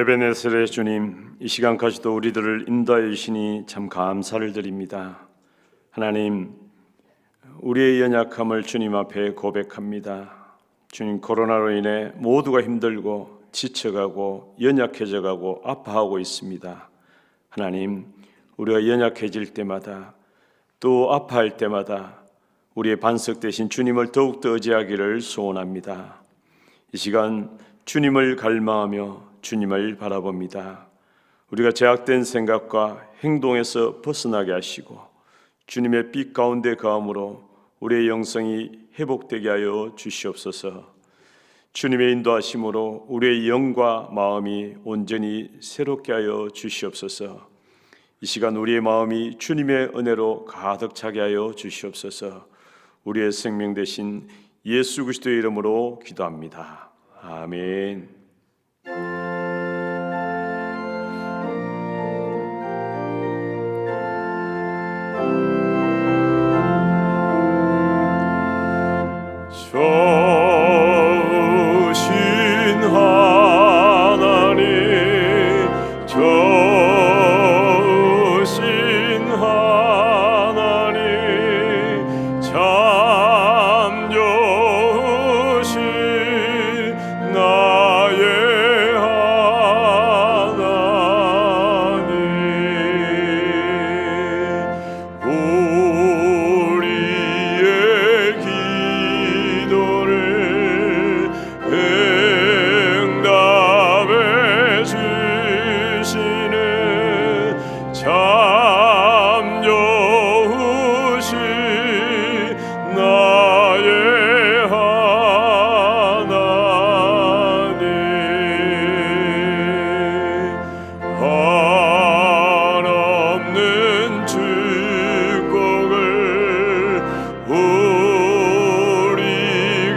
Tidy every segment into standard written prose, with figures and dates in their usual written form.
에베네셀의 주님, 이 시간까지도 우리들을 인도하여 주시니 참 감사를 드립니다. 하나님, 우리의 연약함을 주님 앞에 고백합니다. 주님, 코로나로 인해 모두가 힘들고 지쳐가고 연약해져가고 아파하고 있습니다. 하나님, 우리가 연약해질 때마다 또 아파할 때마다 우리의 반석 되신 주님을 더욱더 의지하기를 소원합니다. 이 시간 주님을 갈망하며 주님을 바라봅니다. 우리가 제약된 생각과 행동에서 벗어나게 하시고 주님의 빛 가운데 거함으로 우리의 영성이 회복되게 하여 주시옵소서. 주님의 인도하심으로 우리의 영과 마음이 온전히 새롭게 하여 주시옵소서. 이 시간 우리의 마음이 주님의 은혜로 가득 차게 하여 주시옵소서. 우리의 생명 되신 예수 그리스도의 이름으로 기도합니다. 아멘. 좋으신 하나님, 좋으신 하나님, 참 좋으신 나의 하나님. 우리의 기도를 응답해 주시는 참 좋으신 나의 하나님. 한없는 축복을 우리에게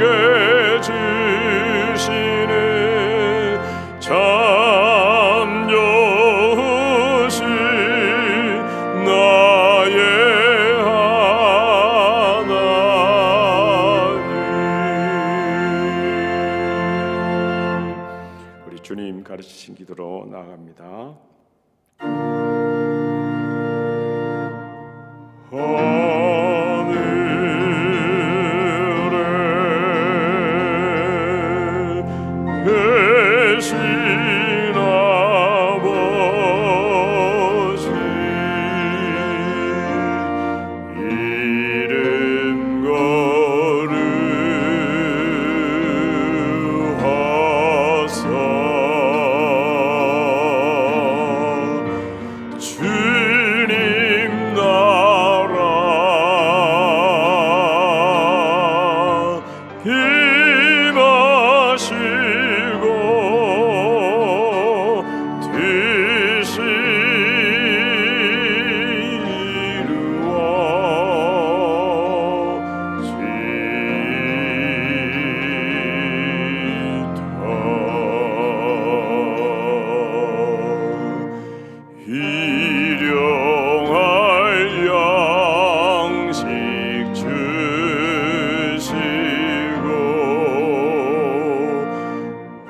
주시는 참 좋으신 나의 하나님. 우리 주님 가르치신 기도로 나아갑니다. 하늘에 계신 아버지, 이름 거룩하사 주님 나라 임하시고 뜻이 이루어지이다. 일용할 양식 주시고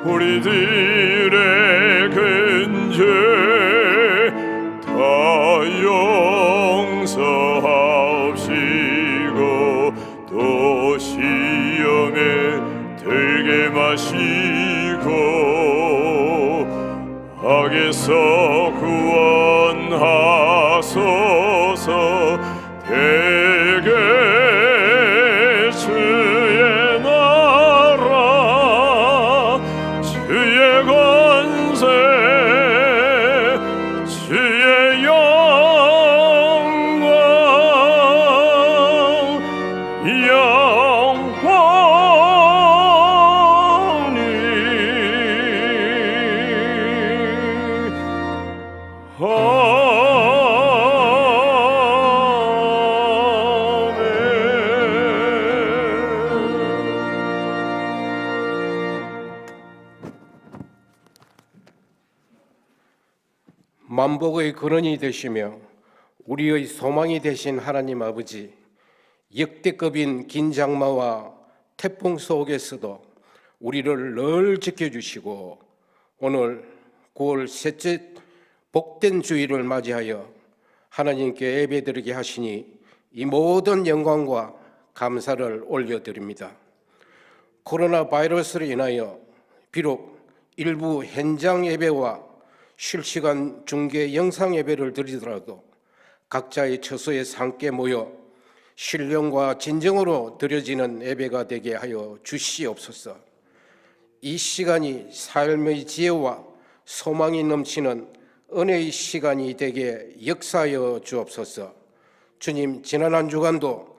우리들의 근죄 다 용서하옵시고 또 시험에 들게 마시고 악에서 구원하소서. 대개 주의 나라, 주의 권세, 주의 영광 만복의 근원이 되시며 우리의 소망이 되신 하나님 아버지, 역대급인 긴 장마와 태풍 속에서도 우리를 늘 지켜주시고 오늘 9월 셋째 복된 주일을 맞이하여 하나님께 예배드리게 하시니 이 모든 영광과 감사를 올려드립니다. 코로나 바이러스로 인하여 비록 일부 현장 예배와 실시간 중계 영상 예배를 드리더라도 각자의 처소에 함께 모여 신령과 진정으로 드려지는 예배가 되게 하여 주시옵소서. 이 시간이 삶의 지혜와 소망이 넘치는 은혜의 시간이 되게 역사하여 주옵소서. 주님, 지난 한 주간도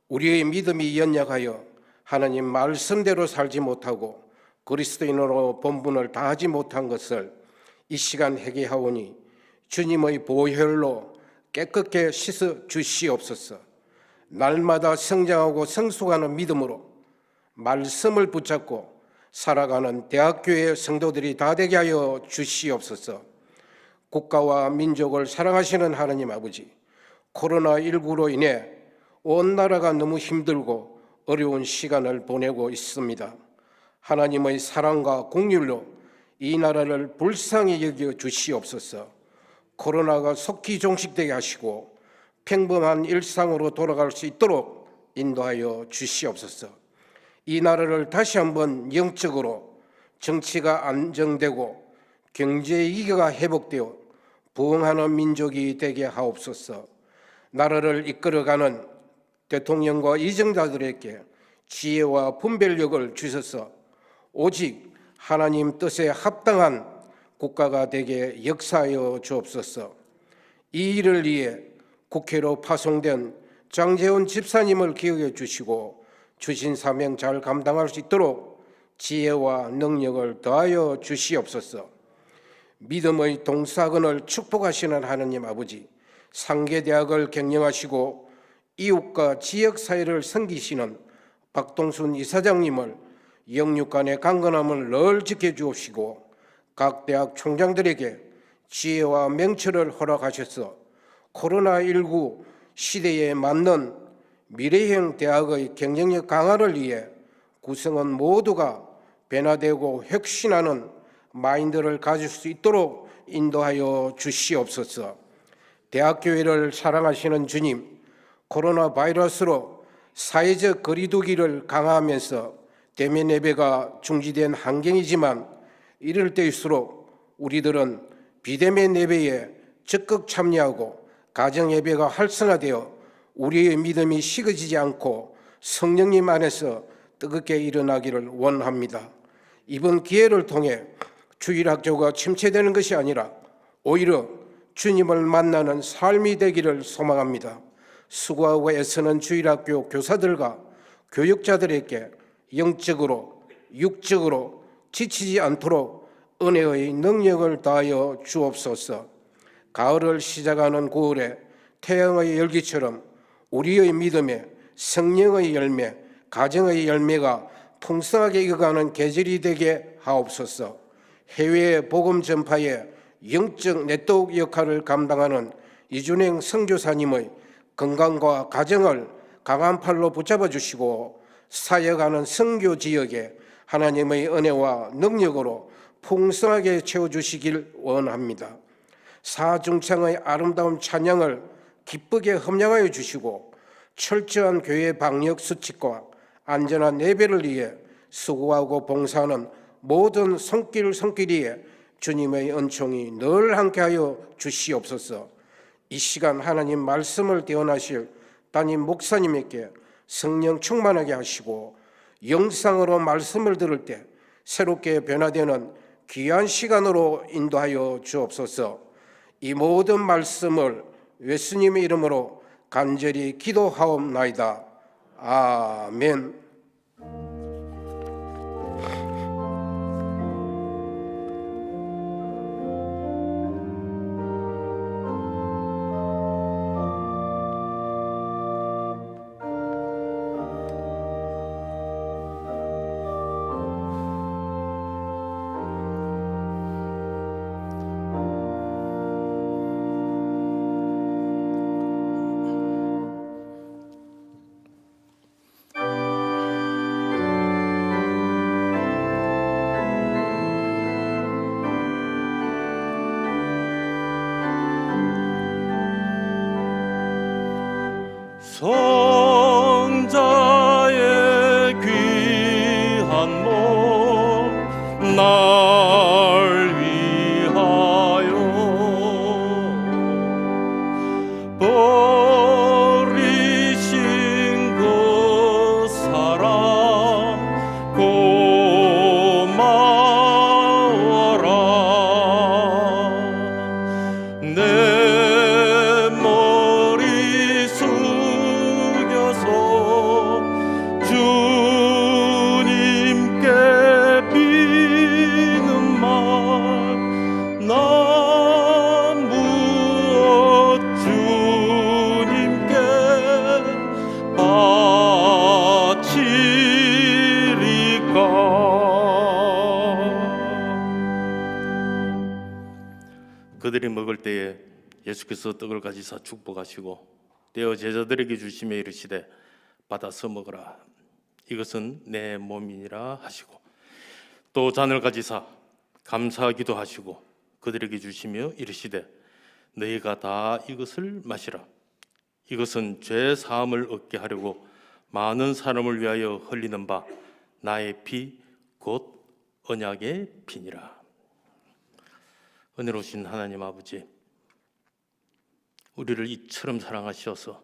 우리의 믿음이 연약하여 하나님 말씀대로 살지 못하고 그리스도인으로 본분을 다하지 못한 것을 이 시간 회개하오니 주님의 보혈로 깨끗게 씻어 주시옵소서. 날마다 성장하고 성숙하는 믿음으로 말씀을 붙잡고 살아가는 대학교의 성도들이 다 되게 하여 주시옵소서. 국가와 민족을 사랑하시는 하나님 아버지, 코로나19로 인해 온 나라가 너무 힘들고 어려운 시간을 보내고 있습니다. 하나님의 사랑과 공률로 이 나라를 불쌍히 여겨 주시옵소서. 코로나가 속히 종식되게 하시고 평범한 일상으로 돌아갈 수 있도록 인도하여 주시옵소서. 이 나라를 다시 한번 영적으로 정치가 안정되고 경제의 위기가 회복되어 부흥하는 민족이 되게 하옵소서. 나라를 이끌어가는 대통령과 이정자들에게 지혜와 분별력을 주셔서 오직 하나님 뜻에 합당한 국가가 되게 역사하여 주옵소서. 이 일을 위해 국회로 파송된 장재훈 집사님을 기억해 주시고 주신 사명 잘 감당할 수 있도록 지혜와 능력을 더하여 주시옵소서. 믿음의 동사근을 축복하시는 하나님 아버지, 상계대학을 경영하시고 이웃과 지역사회를 섬기시는 박동순 이사장님을 영육간의 강건함을 늘 지켜주옵시고 각 대학 총장들에게 지혜와 명철을 허락하셔서 코로나19 시대에 맞는 미래형 대학의 경쟁력 강화를 위해 구성원 모두가 변화되고 혁신하는 마인드를 가질 수 있도록 인도하여 주시옵소서. 대학교회를 사랑하시는 주님, 코로나 바이러스로 사회적 거리두기를 강화하면서 대면 예배가 중지된 환경이지만 이럴 때일수록 우리들은 비대면 예배에 적극 참여하고 가정 예배가 활성화되어 우리의 믿음이 식어지지 않고 성령님 안에서 뜨겁게 일어나기를 원합니다. 이번 기회를 통해 주일학교가 침체되는 것이 아니라 오히려 주님을 만나는 삶이 되기를 소망합니다. 수고하고 애쓰는 주일학교 교사들과 교육자들에게 영적으로 육적으로 지치지 않도록 은혜의 능력을 다하여 주옵소서. 가을을 시작하는 9월에 태양의 열기처럼 우리의 믿음에 성령의 열매, 가정의 열매가 풍성하게 익어가는 계절이 되게 하옵소서. 해외 복음 전파에 영적 네트워크 역할을 감당하는 이준행 선교사님의 건강과 가정을 강한 팔로 붙잡아 주시고 사역하는 선교 지역에 하나님의 은혜와 능력으로 풍성하게 채워주시길 원합니다. 사중창의 아름다운 찬양을 기쁘게 험양하여 주시고 철저한 교회 방역 수칙과 안전한 예배를 위해 수고하고 봉사하는 모든 손길에 주님의 은총이 늘 함께하여 주시옵소서. 이 시간 하나님 말씀을 대언하실 담임 목사님에게 성령 충만하게 하시고 영상으로 말씀을 들을 때 새롭게 변화되는 귀한 시간으로 인도하여 주옵소서. 이 모든 말씀을 예수님의 이름으로 간절히 기도하옵나이다. 아멘. 성자의 귀한 몸 날 위하여 버리신 그 사랑 고마워라. 내 머리 숙여서 주님께 비는 말, 나 무엇 주님께 바치리까. 그들이 먹을 때에 예수께서 떡을 가지사 축복하시고 떼어 제자들에게 주시며 이르시되 받아서 먹으라, 이것은 내 몸이니라 하시고, 또 잔을 가지사 감사하기도 하시고 그들에게 주시며 이르시되 너희가 다 이것을 마시라, 이것은 죄 사함을 얻게 하려고 많은 사람을 위하여 흘리는 바 나의 피 곧 언약의 피니라. 은혜로우신 하나님 아버지, 우리를 이처럼 사랑하셔서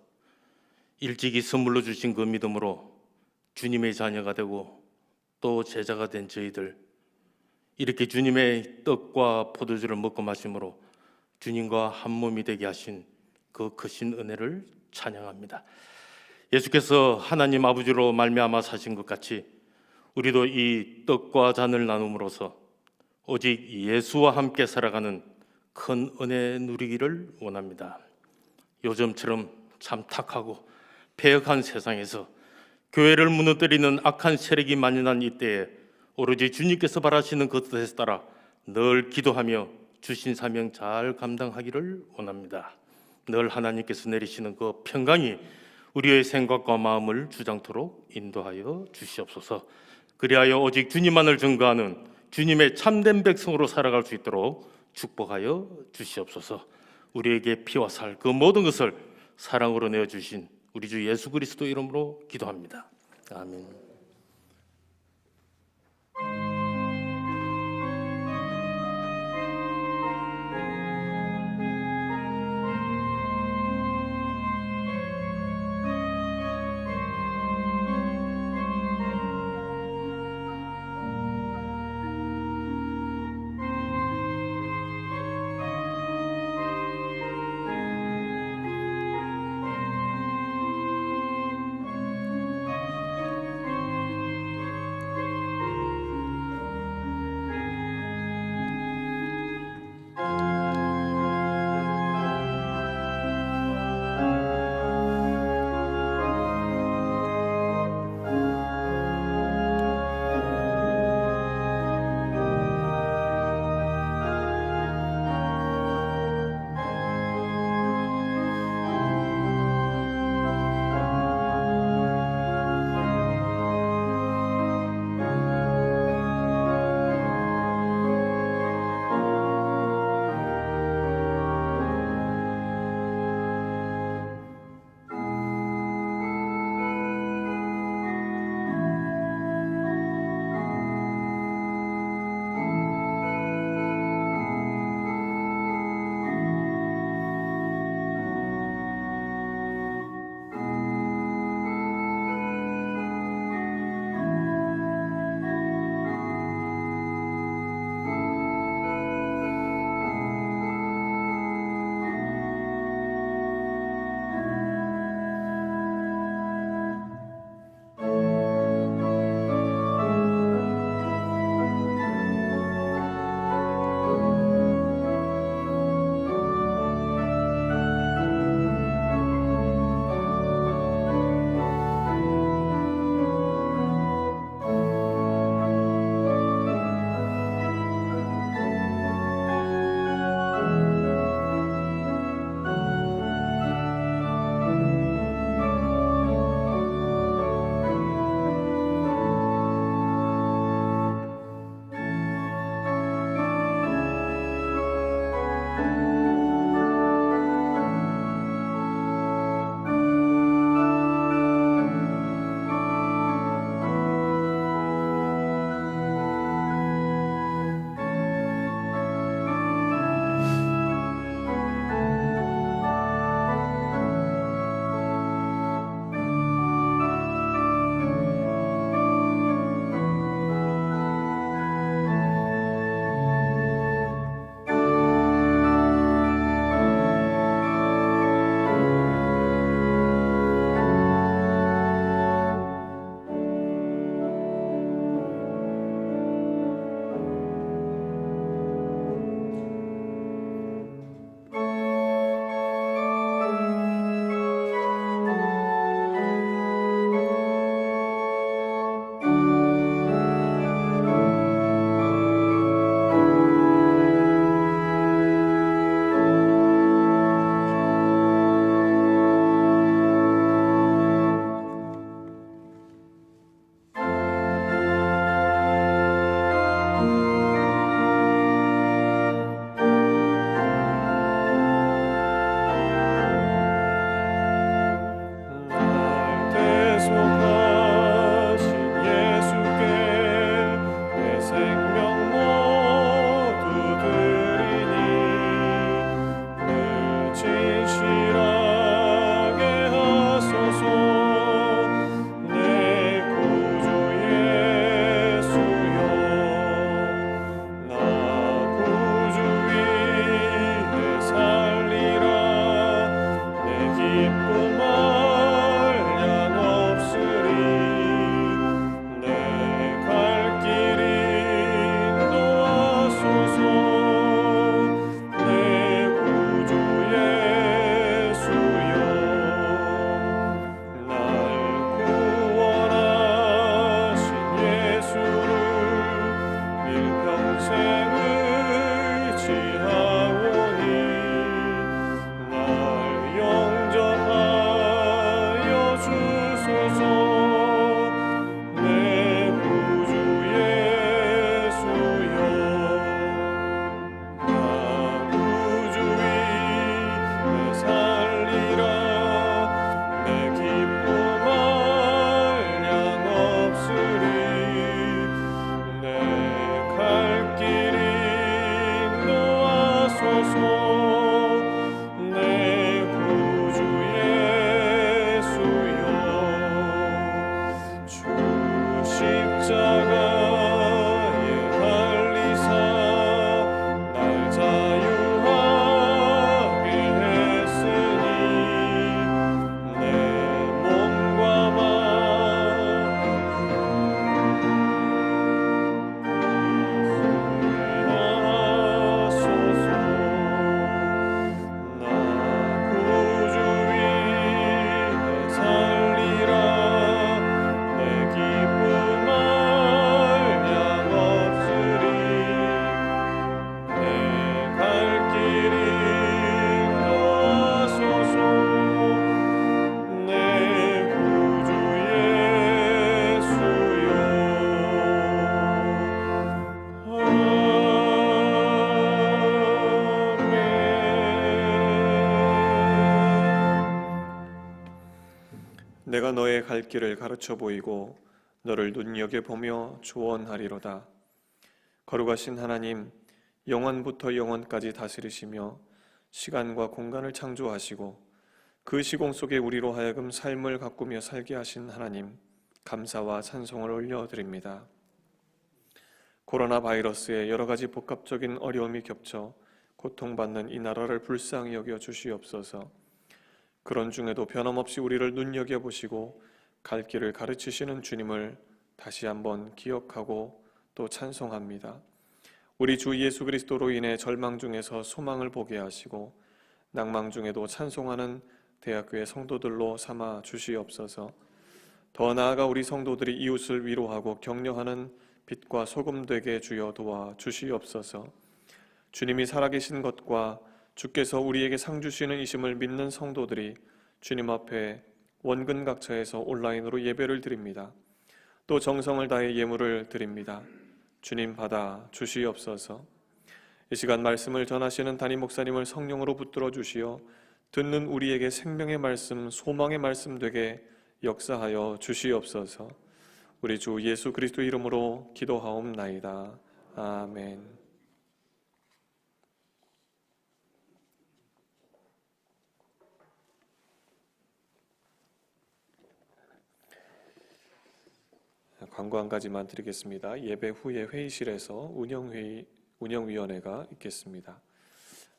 일찍이 선물로 주신 그 믿음으로 주님의 자녀가 되고 또 제자가 된 저희들, 이렇게 주님의 떡과 포도주를 먹고 마심으로 주님과 한 몸이 되게 하신 그 크신 은혜를 찬양합니다. 예수께서 하나님 아버지로 말미암아 사신 것 같이 우리도 이 떡과 잔을 나눔으로써 오직 예수와 함께 살아가는 큰 은혜 누리기를 원합니다. 요즘처럼 참 탁하고 폐역한 세상에서 교회를 무너뜨리는 악한 세력이 만연한 이때에 오로지 주님께서 바라시는 그 뜻에 따라 늘 기도하며 주신 사명 잘 감당하기를 원합니다. 늘 하나님께서 내리시는 그 평강이 우리의 생각과 마음을 주장토록 인도하여 주시옵소서. 그리하여 오직 주님만을 증거하는 주님의 참된 백성으로 살아갈 수 있도록 축복하여 주시옵소서. 우리에게 피와 살 그 모든 것을 사랑으로 내어주신 우리 주 예수 그리스도 이름으로 기도합니다. 아멘. 진실하게 하소서. 내 구주 예수여, 나 구주 위에 살리라. 내 기쁨 한량 없으리. 내 갈 길이 인도하소서. 내 구주 예수여, 날 구원하신 예수를 일평생 의지하오니 날 영접하여 주소서. 내 구주 예수여, 나 구주 위에 살리라. 내 기쁨 한량 없으리. 내 갈 길이 인도하소서. 내 구주 예수여, 주 십자가에 달리사 날 자유하게 했으니 내 몸과 마음 하소서. 나 구주 위에 살리라. 내 기쁨 한량 없으리. 내 갈 길이 인도하소서. 내 구주 예수여, 아멘. 내가 너의 갈 길을 가르쳐 보이고 너를 눈여겨보며 조언하리로다. 거룩하신 하나님, 영원부터 영원까지 다스리시며 시간과 공간을 창조하시고 그 시공 속에 우리로 하여금 삶을 가꾸며 살게 하신 하나님, 감사와 찬송을 올려드립니다. 코로나 바이러스의 여러 가지 복합적인 어려움이 겹쳐 고통받는 이 나라를 불쌍히 여겨 주시옵소서. 그런 중에도 변함없이 우리를 눈여겨보시고 갈 길을 가르치시는 주님을 다시 한번 기억하고 또 찬송합니다. 우리 주 예수 그리스도로 인해 절망 중에서 소망을 보게 하시고 낭망 중에도 찬송하는 대학교의 성도들로 삼아 주시옵소서. 더 나아가 우리 성도들이 이웃을 위로하고 격려하는 빛과 소금 되게 주여 도와 주시옵소서. 주님이 살아계신 것과 주께서 우리에게 상 주시는 이심을 믿는 성도들이 주님 앞에 원근각처에서 온라인으로 예배를 드립니다. 또 정성을 다해 예물을 드립니다. 주님 받아 주시옵소서. 이 시간 말씀을 전하시는 담임 목사님을 성령으로 붙들어 주시어 듣는 우리에게 생명의 말씀, 소망의 말씀 되게 역사하여 주시옵소서. 우리 주 예수 그리스도 이름으로 기도하옵나이다. 아멘. 광고 한 가지만 드리겠습니다. 예배 후에 회의실에서 운영위원회가 있겠습니다.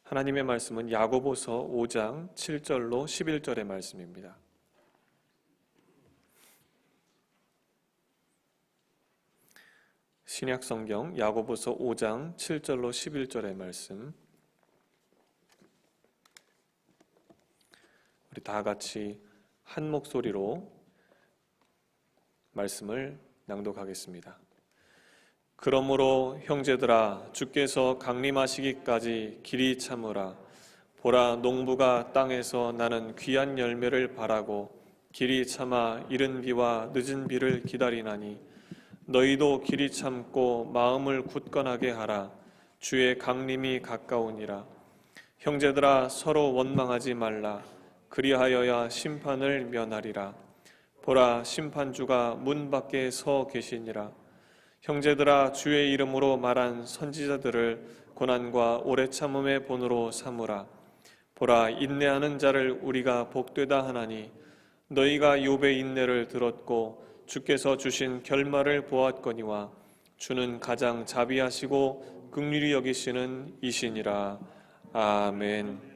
하나님의 말씀은 야고보서 5장 7절로 11절의 말씀입니다. 신약성경 야고보서 5장 7절로 11절의 말씀, 우리 다 같이 한 목소리로 말씀을 낭독하겠습니다. 그러므로 형제들아, 주께서 강림하시기까지 길이 참으라. 보라, 농부가 땅에서 나는 귀한 열매를 바라고 길이 참아 이른 비와 늦은 비를 기다리나니 너희도 길이 참고 마음을 굳건하게 하라. 주의 강림이 가까우니라. 형제들아, 서로 원망하지 말라. 그리하여야 심판을 면하리라. 보라, 심판주가 문 밖에 서 계시니라. 형제들아, 주의 이름으로 말한 선지자들을 고난과 오래 참음의 본으로 삼으라. 보라, 인내하는 자를 우리가 복되다 하나니 너희가 욥의 인내를 들었고 주께서 주신 결말을 보았거니와 주는 가장 자비하시고 긍휼히 여기시는 이시니라. 아멘.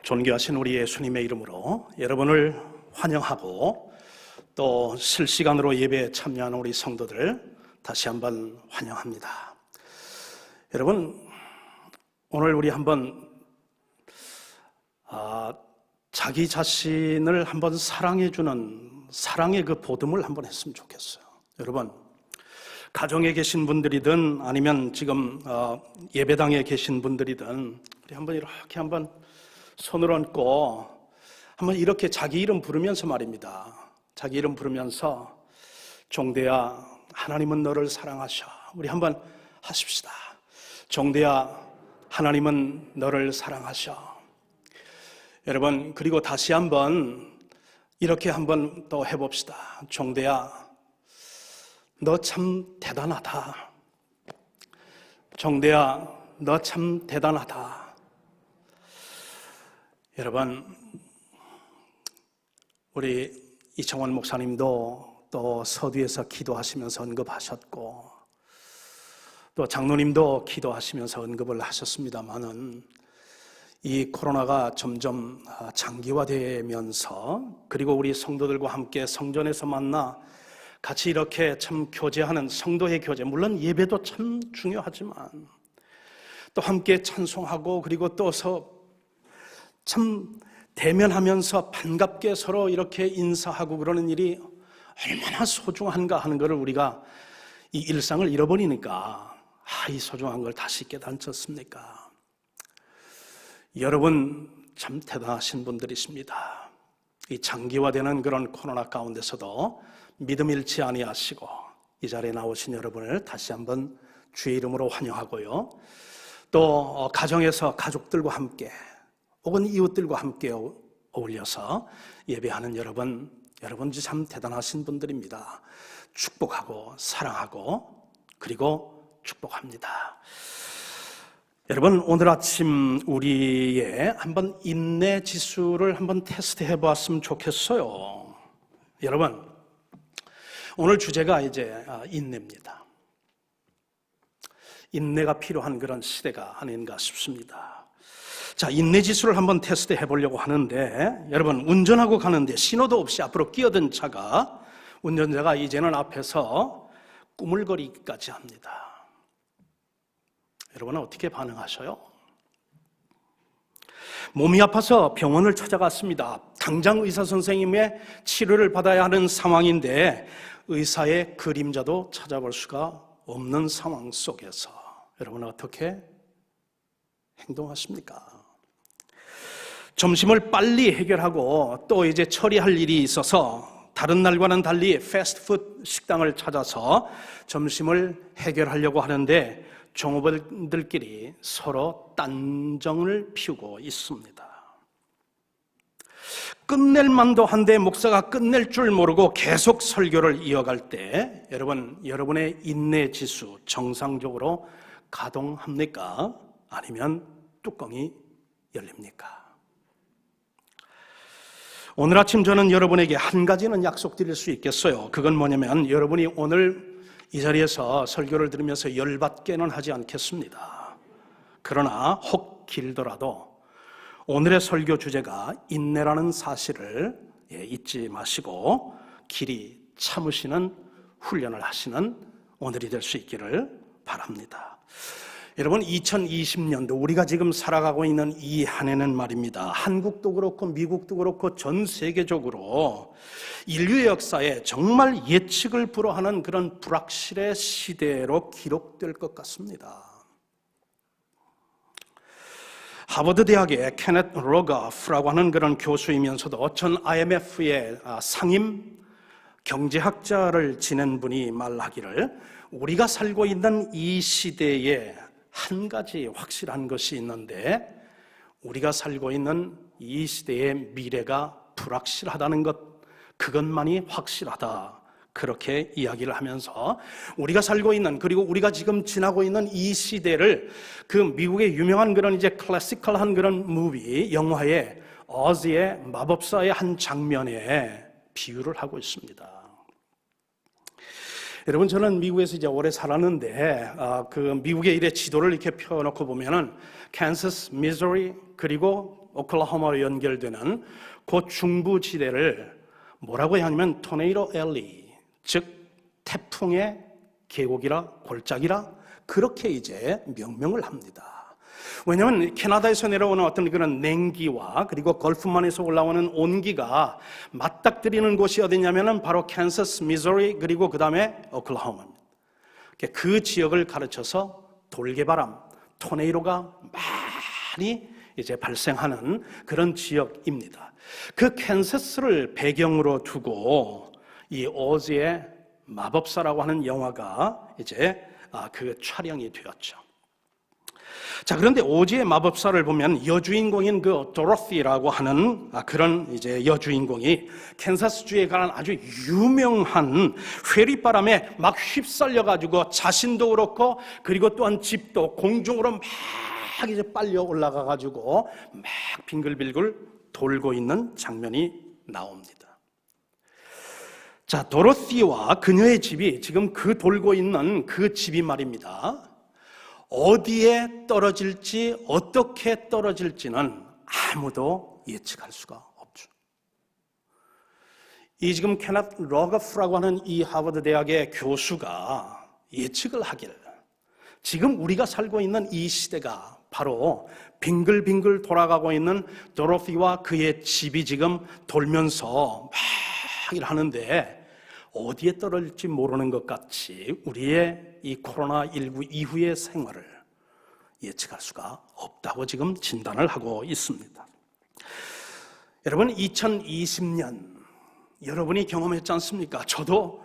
존귀하신 우리 예수님의 이름으로 여러분을 환영하고 또 실시간으로 예배에 참여하는 우리 성도들 다시 한번 환영합니다. 여러분, 오늘 우리 한번 자기 자신을 한번 사랑해주는 사랑의 그 보듬을 한번 했으면 좋겠어요. 여러분, 가정에 계신 분들이든 아니면 지금 예배당에 계신 분들이든 우리 한번 이렇게 한번 손을 얹고 한번 이렇게 자기 이름 부르면서 말입니다. 자기 이름 부르면서 종대야, 하나님은 너를 사랑하셔. 우리 한번 하십시다. 종대야, 하나님은 너를 사랑하셔. 여러분, 그리고 다시 한번 이렇게 한번 또 해봅시다. 종대야, 너 참 대단하다. 종대야, 너 참 대단하다. 여러분, 우리 이청원 목사님도 또 서두에서 기도하시면서 언급하셨고, 또 장로님도 기도하시면서 언급을 하셨습니다만은 이 코로나가 점점 장기화되면서, 그리고 우리 성도들과 함께 성전에서 만나 같이 이렇게 참 교제하는 성도의 교제, 물론 예배도 참 중요하지만 또 함께 찬송하고, 그리고 또 참 대면하면서 반갑게 서로 이렇게 인사하고 그러는 일이 얼마나 소중한가 하는 것을 우리가 이 일상을 잃어버리니까 이 소중한 걸 다시 깨닫지 않습니까? 여러분 참 대단하신 분들이십니다. 이 장기화되는 그런 코로나 가운데서도 믿음 잃지 아니하시고 이 자리에 나오신 여러분을 다시 한번 주의 이름으로 환영하고요. 또 가정에서 가족들과 함께 혹은 이웃들과 함께 어울려서 예배하는 여러분 참 대단하신 분들입니다. 축복하고 사랑하고 그리고 축복합니다. 여러분, 오늘 아침 우리의 한번 인내 지수를 한번 테스트해 보았으면 좋겠어요. 여러분, 오늘 주제가 이제 인내입니다. 인내가 필요한 그런 시대가 아닌가 싶습니다. 자, 인내 지수를 한번 테스트해 보려고 하는데, 여러분, 운전하고 가는데 신호도 없이 앞으로 끼어든 차가 운전자가 이제는 앞에서 꾸물거리기까지 합니다. 여러분은 어떻게 반응하셔요? 몸이 아파서 병원을 찾아갔습니다. 당장 의사 선생님의 치료를 받아야 하는 상황인데 의사의 그림자도 찾아볼 수가 없는 상황 속에서 여러분은 어떻게 행동하십니까? 점심을 빨리 해결하고 또 이제 처리할 일이 있어서 다른 날과는 달리 패스트푸드 식당을 찾아서 점심을 해결하려고 하는데 종업원들끼리 서로 딴정을 피우고 있습니다. 끝낼 만도 한데 목사가 끝낼 줄 모르고 계속 설교를 이어갈 때 여러분의 인내 지수 정상적으로 가동합니까? 아니면 뚜껑이 열립니까? 오늘 아침 저는 여러분에게 한 가지는 약속드릴 수 있겠어요. 그건 뭐냐면 여러분이 오늘 이 자리에서 설교를 들으면서 열받게는 하지 않겠습니다. 그러나 혹 길더라도 오늘의 설교 주제가 인내라는 사실을 잊지 마시고 길이 참으시는 훈련을 하시는 오늘이 될 수 있기를 바랍니다. 여러분, 2020년도 우리가 지금 살아가고 있는 이 한 해는 말입니다. 한국도 그렇고 미국도 그렇고 전 세계적으로 인류의 역사에 정말 예측을 불허하는 그런 불확실의 시대로 기록될 것 같습니다. 하버드 대학의 케넷 로거프라고 하는 그런 교수이면서도 전 IMF의 상임 경제학자를 지낸 분이 말하기를 우리가 살고 있는 이 시대에 한 가지 확실한 것이 있는데 우리가 살고 있는 이 시대의 미래가 불확실하다는 것, 그것만이 확실하다. 그렇게 이야기를 하면서 우리가 살고 있는, 그리고 우리가 지금 지나고 있는 이 시대를 그 미국의 유명한 그런 이제 클래시컬한 그런 무비, 영화의 어즈의 마법사의 한 장면에 비유를 하고 있습니다. 여러분, 저는 미국에서 이제 오래 살았는데 그 미국의 일의 지도를 이렇게 펴놓고 보면은 캔서스, 미주리 그리고 오클라호마로 연결되는 그 중부지대를 뭐라고 하냐면 토네이도 앨리, 즉 태풍의 계곡이라 골짜기라 그렇게 이제 명명을 합니다. 왜냐하면 캐나다에서 내려오는 어떤 그런 냉기와 그리고 걸프만에서 올라오는 온기가 맞닥뜨리는 곳이 어디냐면은 바로 캔서스, 미소리, 그리고 그 다음에 오클라호마입니다. 그 지역을 가르쳐서 돌개바람, 토네이도가 많이 이제 발생하는 그런 지역입니다. 그 캔서스를 배경으로 두고 이 오즈의 마법사라고 하는 영화가 이제 그 촬영이 되었죠. 자, 그런데 오즈의 마법사를 보면 여주인공인 그 도로시라고 하는 그런 이제 여주인공이 캔사스주에 관한 아주 유명한 회리바람에 막 휩쓸려가지고 자신도 그렇고 그리고 또한 집도 공중으로 막 이제 빨려 올라가가지고 막 빙글빙글 돌고 있는 장면이 나옵니다. 자, 도로시와 그녀의 집이 지금 그 돌고 있는 그 집이 말입니다. 어디에 떨어질지 어떻게 떨어질지는 아무도 예측할 수가 없죠. 이 지금 케넷 로거프라고 하는 이 하버드 대학의 교수가 예측을 하길 지금 우리가 살고 있는 이 시대가 바로 빙글빙글 돌아가고 있는 도로시와 그의 집이 지금 돌면서 막 일하는데 어디에 떨어질지 모르는 것 같이 우리의 이 코로나19 이후의 생활을 예측할 수가 없다고 지금 진단을 하고 있습니다. 여러분, 2020년 여러분이 경험했지 않습니까? 저도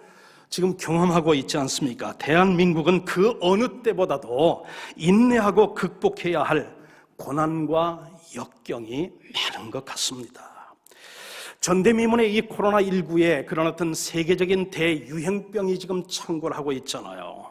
지금 경험하고 있지 않습니까? 대한민국은 그 어느 때보다도 인내하고 극복해야 할 고난과 역경이 많은 것 같습니다. 전대미문의 이 코로나19의 그런 어떤 세계적인 대유행병이 지금 창궐 하고 있잖아요.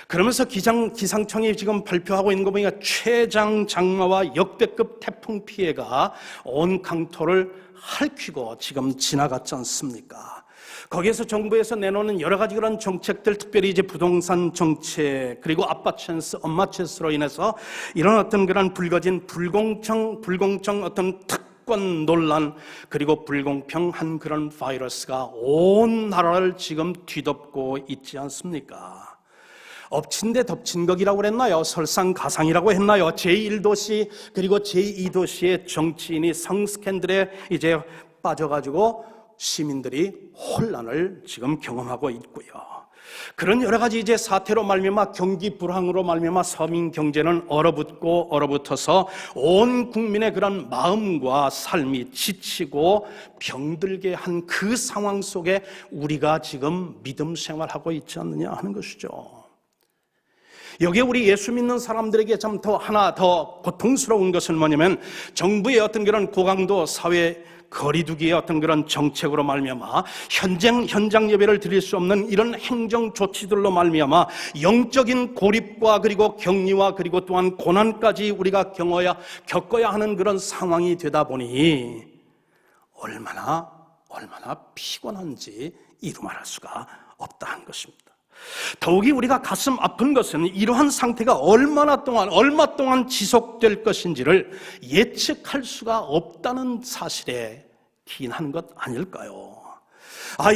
그러면서 기상청이 지금 발표하고 있는 거 보니까 최장장마와 역대급 태풍 피해가 온 강토를 핥히고 지금 지나갔지 않습니까? 거기에서 정부에서 내놓는 여러 가지 그런 정책들, 특별히 이제 부동산 정책, 그리고 아빠 찬스, 엄마 찬스로 인해서 이런 어떤 그런 불거진 불공정 어떤 특권 논란, 그리고 불공평한 그런 바이러스가 온 나라를 지금 뒤덮고 있지 않습니까? 엎친 데 덮친 격이라고 그랬나요? 설상가상이라고 했나요? 제1도시 그리고 제2도시의 정치인이 성스캔들에 이제 빠져가지고 시민들이 혼란을 지금 경험하고 있고요. 그런 여러 가지 이제 사태로 말미암아 경기 불황으로 말미암아 서민 경제는 얼어붙어서 온 국민의 그런 마음과 삶이 지치고 병들게 한 그 상황 속에 우리가 지금 믿음 생활하고 있지 않느냐 하는 것이죠. 여기에 우리 예수 믿는 사람들에게 좀 하나 더 고통스러운 것은 뭐냐면 정부의 어떤 그런 고강도 사회 거리두기의 어떤 그런 정책으로 말미암아 현장 예배를 드릴 수 없는 이런 행정 조치들로 말미암아 영적인 고립과 그리고 격리와 그리고 또한 고난까지 우리가 겪어야 하는 그런 상황이 되다 보니 얼마나 피곤한지 이루 말할 수가 없다 하는 것입니다. 더욱이 우리가 가슴 아픈 것은 이러한 상태가 얼마 동안 지속될 것인지를 예측할 수가 없다는 사실에 기인한 것 아닐까요?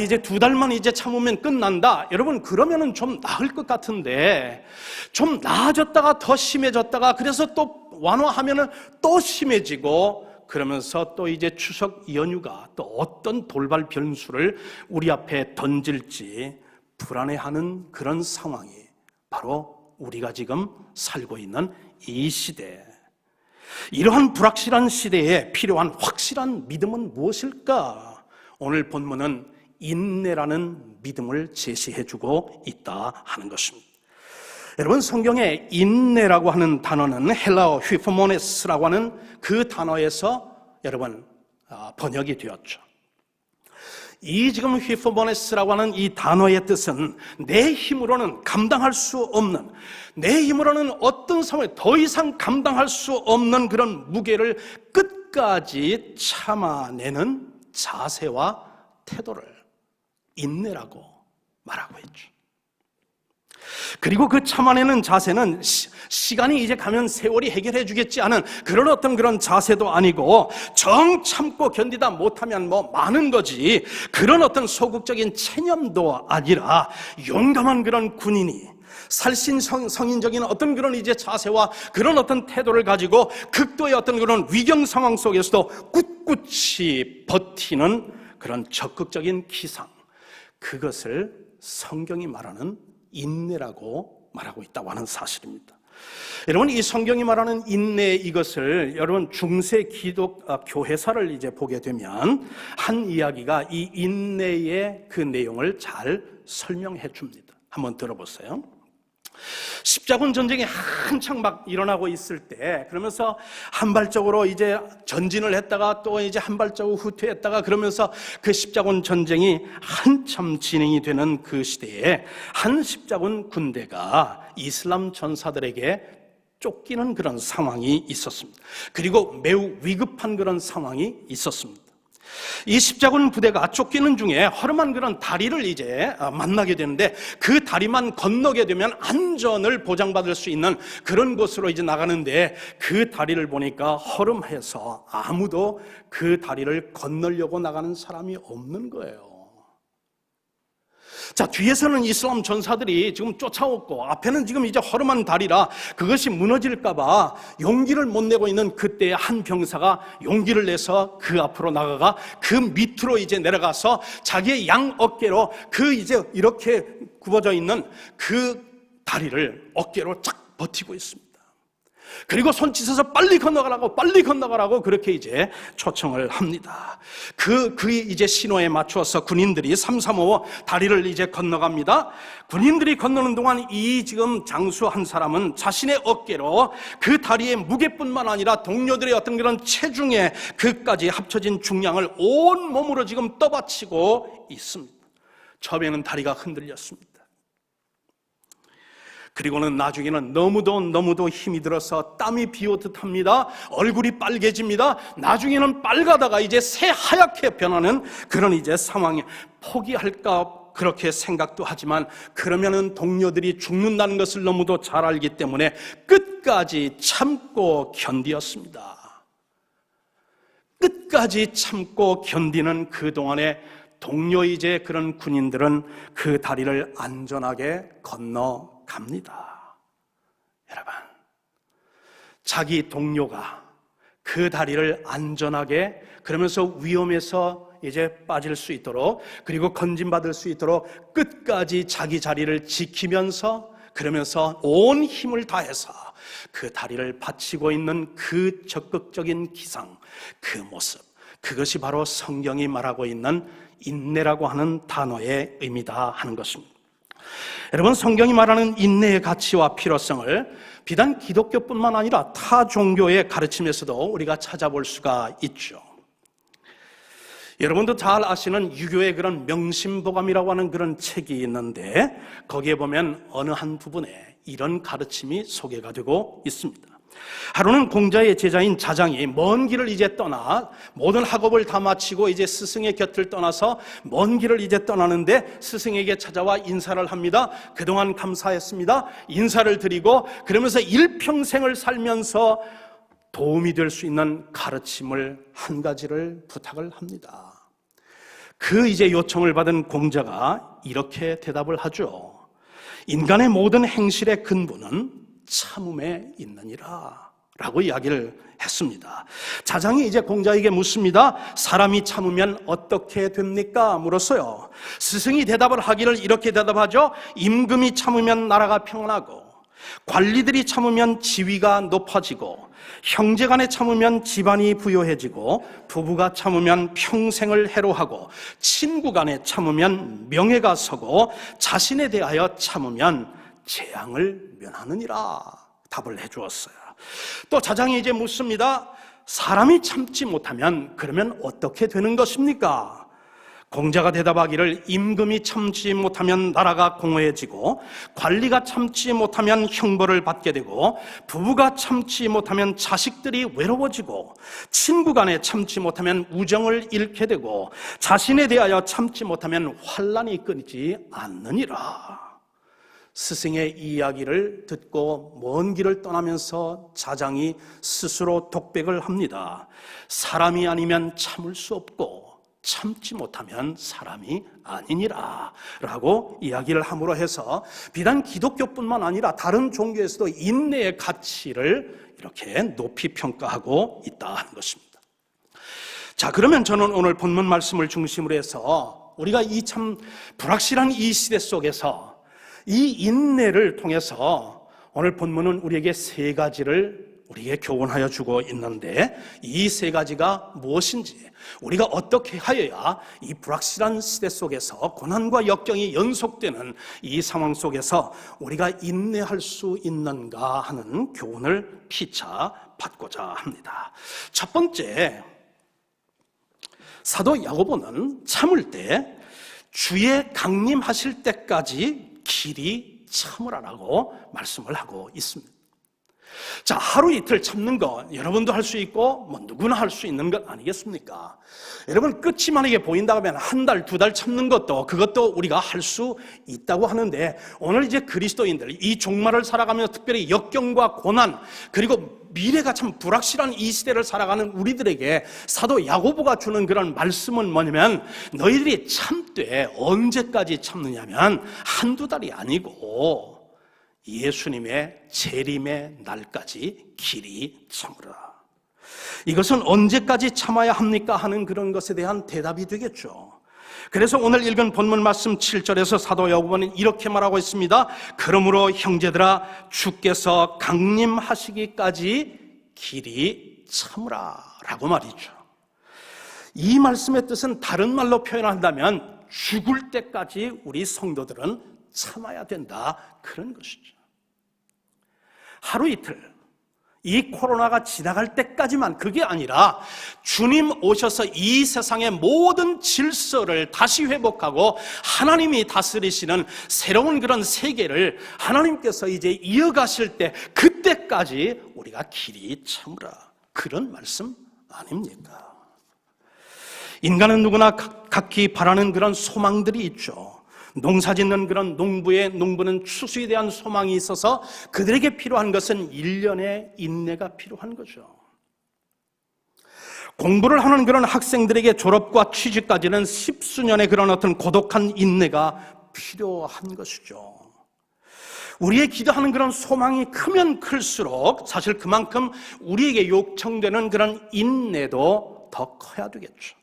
이제 2달만 이제 참으면 끝난다. 여러분, 그러면은 좀 나을 것 같은데, 좀 나아졌다가 더 심해졌다가, 그래서 또 완화하면은 또 심해지고, 그러면서 또 이제 추석 연휴가 또 어떤 돌발 변수를 우리 앞에 던질지 불안해하는 그런 상황이 바로 우리가 지금 살고 있는 이 시대. 이러한 불확실한 시대에 필요한 확실한 믿음은 무엇일까? 오늘 본문은 인내라는 믿음을 제시해주고 있다 하는 것입니다. 여러분, 성경에 인내라고 하는 단어는 헬라어 휘포모네스라고 하는 그 단어에서 여러분 번역이 되었죠. 이 지금 휘포모네스라고 하는 이 단어의 뜻은 내 힘으로는 감당할 수 없는, 내 힘으로는 어떤 상황에 더 이상 감당할 수 없는 그런 무게를 끝까지 참아내는 자세와 태도를 인내라고 말하고 있죠. 그리고 그 참아내는 자세는 시간이 이제 가면 세월이 해결해 주겠지 않은 그런 어떤 그런 자세도 아니고 정 참고 견디다 못하면 많은 거지, 그런 어떤 소극적인 체념도 아니라 용감한 그런 군인이 살신 성인적인 어떤 그런 이제 자세와 그런 어떤 태도를 가지고 극도의 어떤 그런 위경 상황 속에서도 꿋꿋이 버티는 그런 적극적인 기상, 그것을 성경이 말하는 인내라고 말하고 있다고 하는 사실입니다. 여러분, 이 성경이 말하는 인내, 이것을 여러분 중세 기독 교회사를 이제 보게 되면 한 이야기가 이 인내의 그 내용을 잘 설명해 줍니다. 한번 들어보세요. 십자군 전쟁이 한창 막 일어나고 있을 때, 그러면서 한 발적으로 이제 전진을 했다가 또 이제 한 발자국 후퇴했다가, 그러면서 그 십자군 전쟁이 한참 진행이 되는 그 시대에 한 십자군 군대가 이슬람 전사들에게 쫓기는 그런 상황이 있었습니다. 그리고 매우 위급한 그런 상황이 있었습니다. 이 십자군 부대가 쫓기는 중에 허름한 그런 다리를 이제 만나게 되는데, 그 다리만 건너게 되면 안전을 보장받을 수 있는 그런 곳으로 이제 나가는데, 그 다리를 보니까 허름해서 아무도 그 다리를 건너려고 나가는 사람이 없는 거예요. 자, 뒤에서는 이슬람 전사들이 지금 쫓아오고, 앞에는 지금 이제 허름한 다리라 그것이 무너질까봐 용기를 못 내고 있는 그때 한 병사가 용기를 내서 그 앞으로 나가가 그 밑으로 이제 내려가서 자기의 양 어깨로 그 이제 이렇게 굽어져 있는 그 다리를 어깨로 쫙 버티고 있습니다. 그리고 손짓해서 빨리 건너가라고 그렇게 이제 초청을 합니다. 그 이제 신호에 맞추어서 군인들이 335 다리를 이제 건너갑니다. 군인들이 건너는 동안 이 지금 장수 한 사람은 자신의 어깨로 그 다리의 무게뿐만 아니라 동료들의 어떤 그런 체중에 그까지 합쳐진 중량을 온 몸으로 지금 떠받치고 있습니다. 처음에는 다리가 흔들렸습니다. 그리고는 나중에는 너무도 힘이 들어서 땀이 비오듯 합니다. 얼굴이 빨개집니다. 나중에는 빨가다가 이제 새하얗게 변하는 그런 이제 상황에 포기할까 그렇게 생각도 하지만, 그러면은 동료들이 죽는다는 것을 너무도 잘 알기 때문에 끝까지 참고 견디었습니다. 끝까지 참고 견디는 그동안에 동료이제 그런 군인들은 그 다리를 안전하게 건너갑니다. 여러분, 자기 동료가 그 다리를 안전하게, 그러면서 위험에서 이제 빠질 수 있도록, 그리고 건진받을 수 있도록 끝까지 자기 자리를 지키면서, 그러면서 온 힘을 다해서 그 다리를 바치고 있는 그 적극적인 기상, 그 모습, 그것이 바로 성경이 말하고 있는 인내라고 하는 단어의 의미다 하는 것입니다. 여러분, 성경이 말하는 인내의 가치와 필요성을 비단 기독교뿐만 아니라 타 종교의 가르침에서도 우리가 찾아볼 수가 있죠. 여러분도 잘 아시는 유교의 그런 명심보감이라고 하는 그런 책이 있는데, 거기에 보면 어느 한 부분에 이런 가르침이 소개가 되고 있습니다. 하루는 공자의 제자인 자장이 먼 길을 이제 떠나, 모든 학업을 다 마치고 이제 스승의 곁을 떠나서 먼 길을 이제 떠나는데, 스승에게 찾아와 인사를 합니다. 그동안 감사했습니다. 인사를 드리고, 그러면서 일평생을 살면서 도움이 될 수 있는 가르침을 한 가지를 부탁을 합니다. 그 이제 요청을 받은 공자가 이렇게 대답을 하죠. 인간의 모든 행실의 근본은 참음에 있느니라 라고 이야기를 했습니다. 자장이 이제 공자에게 묻습니다. 사람이 참으면 어떻게 됩니까? 물었어요. 스승이 대답을 하기를 이렇게 대답하죠. 임금이 참으면 나라가 평안하고, 관리들이 참으면 지위가 높아지고, 형제간에 참으면 집안이 부요해지고, 부부가 참으면 평생을 해로하고, 친구간에 참으면 명예가 서고, 자신에 대하여 참으면 재앙을 면하느니라 답을 해주었어요. 또 자장이 이제 묻습니다. 사람이 참지 못하면 그러면 어떻게 되는 것입니까? 공자가 대답하기를 임금이 참지 못하면 나라가 공허해지고, 관리가 참지 못하면 형벌을 받게 되고, 부부가 참지 못하면 자식들이 외로워지고, 친구 간에 참지 못하면 우정을 잃게 되고, 자신에 대하여 참지 못하면 환난이 끊이지 않느니라. 스승의 이야기를 듣고 먼 길을 떠나면서 자장이 스스로 독백을 합니다. 사람이 아니면 참을 수 없고, 참지 못하면 사람이 아니니라 라고 이야기를 함으로 해서 비단 기독교뿐만 아니라 다른 종교에서도 인내의 가치를 이렇게 높이 평가하고 있다는 것입니다. 자, 그러면 저는 오늘 본문 말씀을 중심으로 해서 우리가 이 참 불확실한 이 시대 속에서 이 인내를 통해서 오늘 본문은 우리에게 세 가지를 우리에게 교훈하여 주고 있는데, 이 세 가지가 무엇인지, 우리가 어떻게 하여야 이 불확실한 시대 속에서 고난과 역경이 연속되는 이 상황 속에서 우리가 인내할 수 있는가 하는 교훈을 피차 받고자 합니다. 첫 번째, 사도 야고보는 참을 때 주의 강림하실 때까지 길이 참으라라고 말씀을 하고 있습니다. 자, 하루 이틀 참는 거 여러분도 할 수 있고 뭐 누구나 할 수 있는 것 아니겠습니까? 여러분, 끝이 만약에 보인다고 하면 한 달, 두 달 참는 것도 그것도 우리가 할 수 있다고 하는데, 오늘 이제 그리스도인들, 이 종말을 살아가면서 특별히 역경과 고난, 그리고 미래가 참 불확실한 이 시대를 살아가는 우리들에게 사도 야고보가 주는 그런 말씀은 뭐냐면, 너희들이 참되 언제까지 참느냐면 한두 달이 아니고 예수님의 재림의 날까지 길이 참으라. 이것은 언제까지 참아야 합니까? 하는 그런 것에 대한 대답이 되겠죠. 그래서 오늘 읽은 본문 말씀 7절에서 사도 야고보는 이렇게 말하고 있습니다. 그러므로 형제들아, 주께서 강림하시기까지 길이 참으라 라고 말이죠. 이 말씀의 뜻은 다른 말로 표현한다면 죽을 때까지 우리 성도들은 참아야 된다, 그런 것이죠. 하루 이틀 이 코로나가 지나갈 때까지만, 그게 아니라 주님 오셔서 이 세상의 모든 질서를 다시 회복하고 하나님이 다스리시는 새로운 그런 세계를 하나님께서 이제 이어가실 때, 그때까지 우리가 길이 참으라, 그런 말씀 아닙니까? 인간은 누구나 각기 바라는 그런 소망들이 있죠. 농사짓는 그런 농부는 추수에 대한 소망이 있어서 그들에게 필요한 것은 1년의 인내가 필요한 거죠. 공부를 하는 그런 학생들에게 졸업과 취직까지는 10수년의 그런 어떤 고독한 인내가 필요한 것이죠. 우리의 기도하는 그런 소망이 크면 클수록 사실 그만큼 우리에게 요청되는 그런 인내도 더 커야 되겠죠.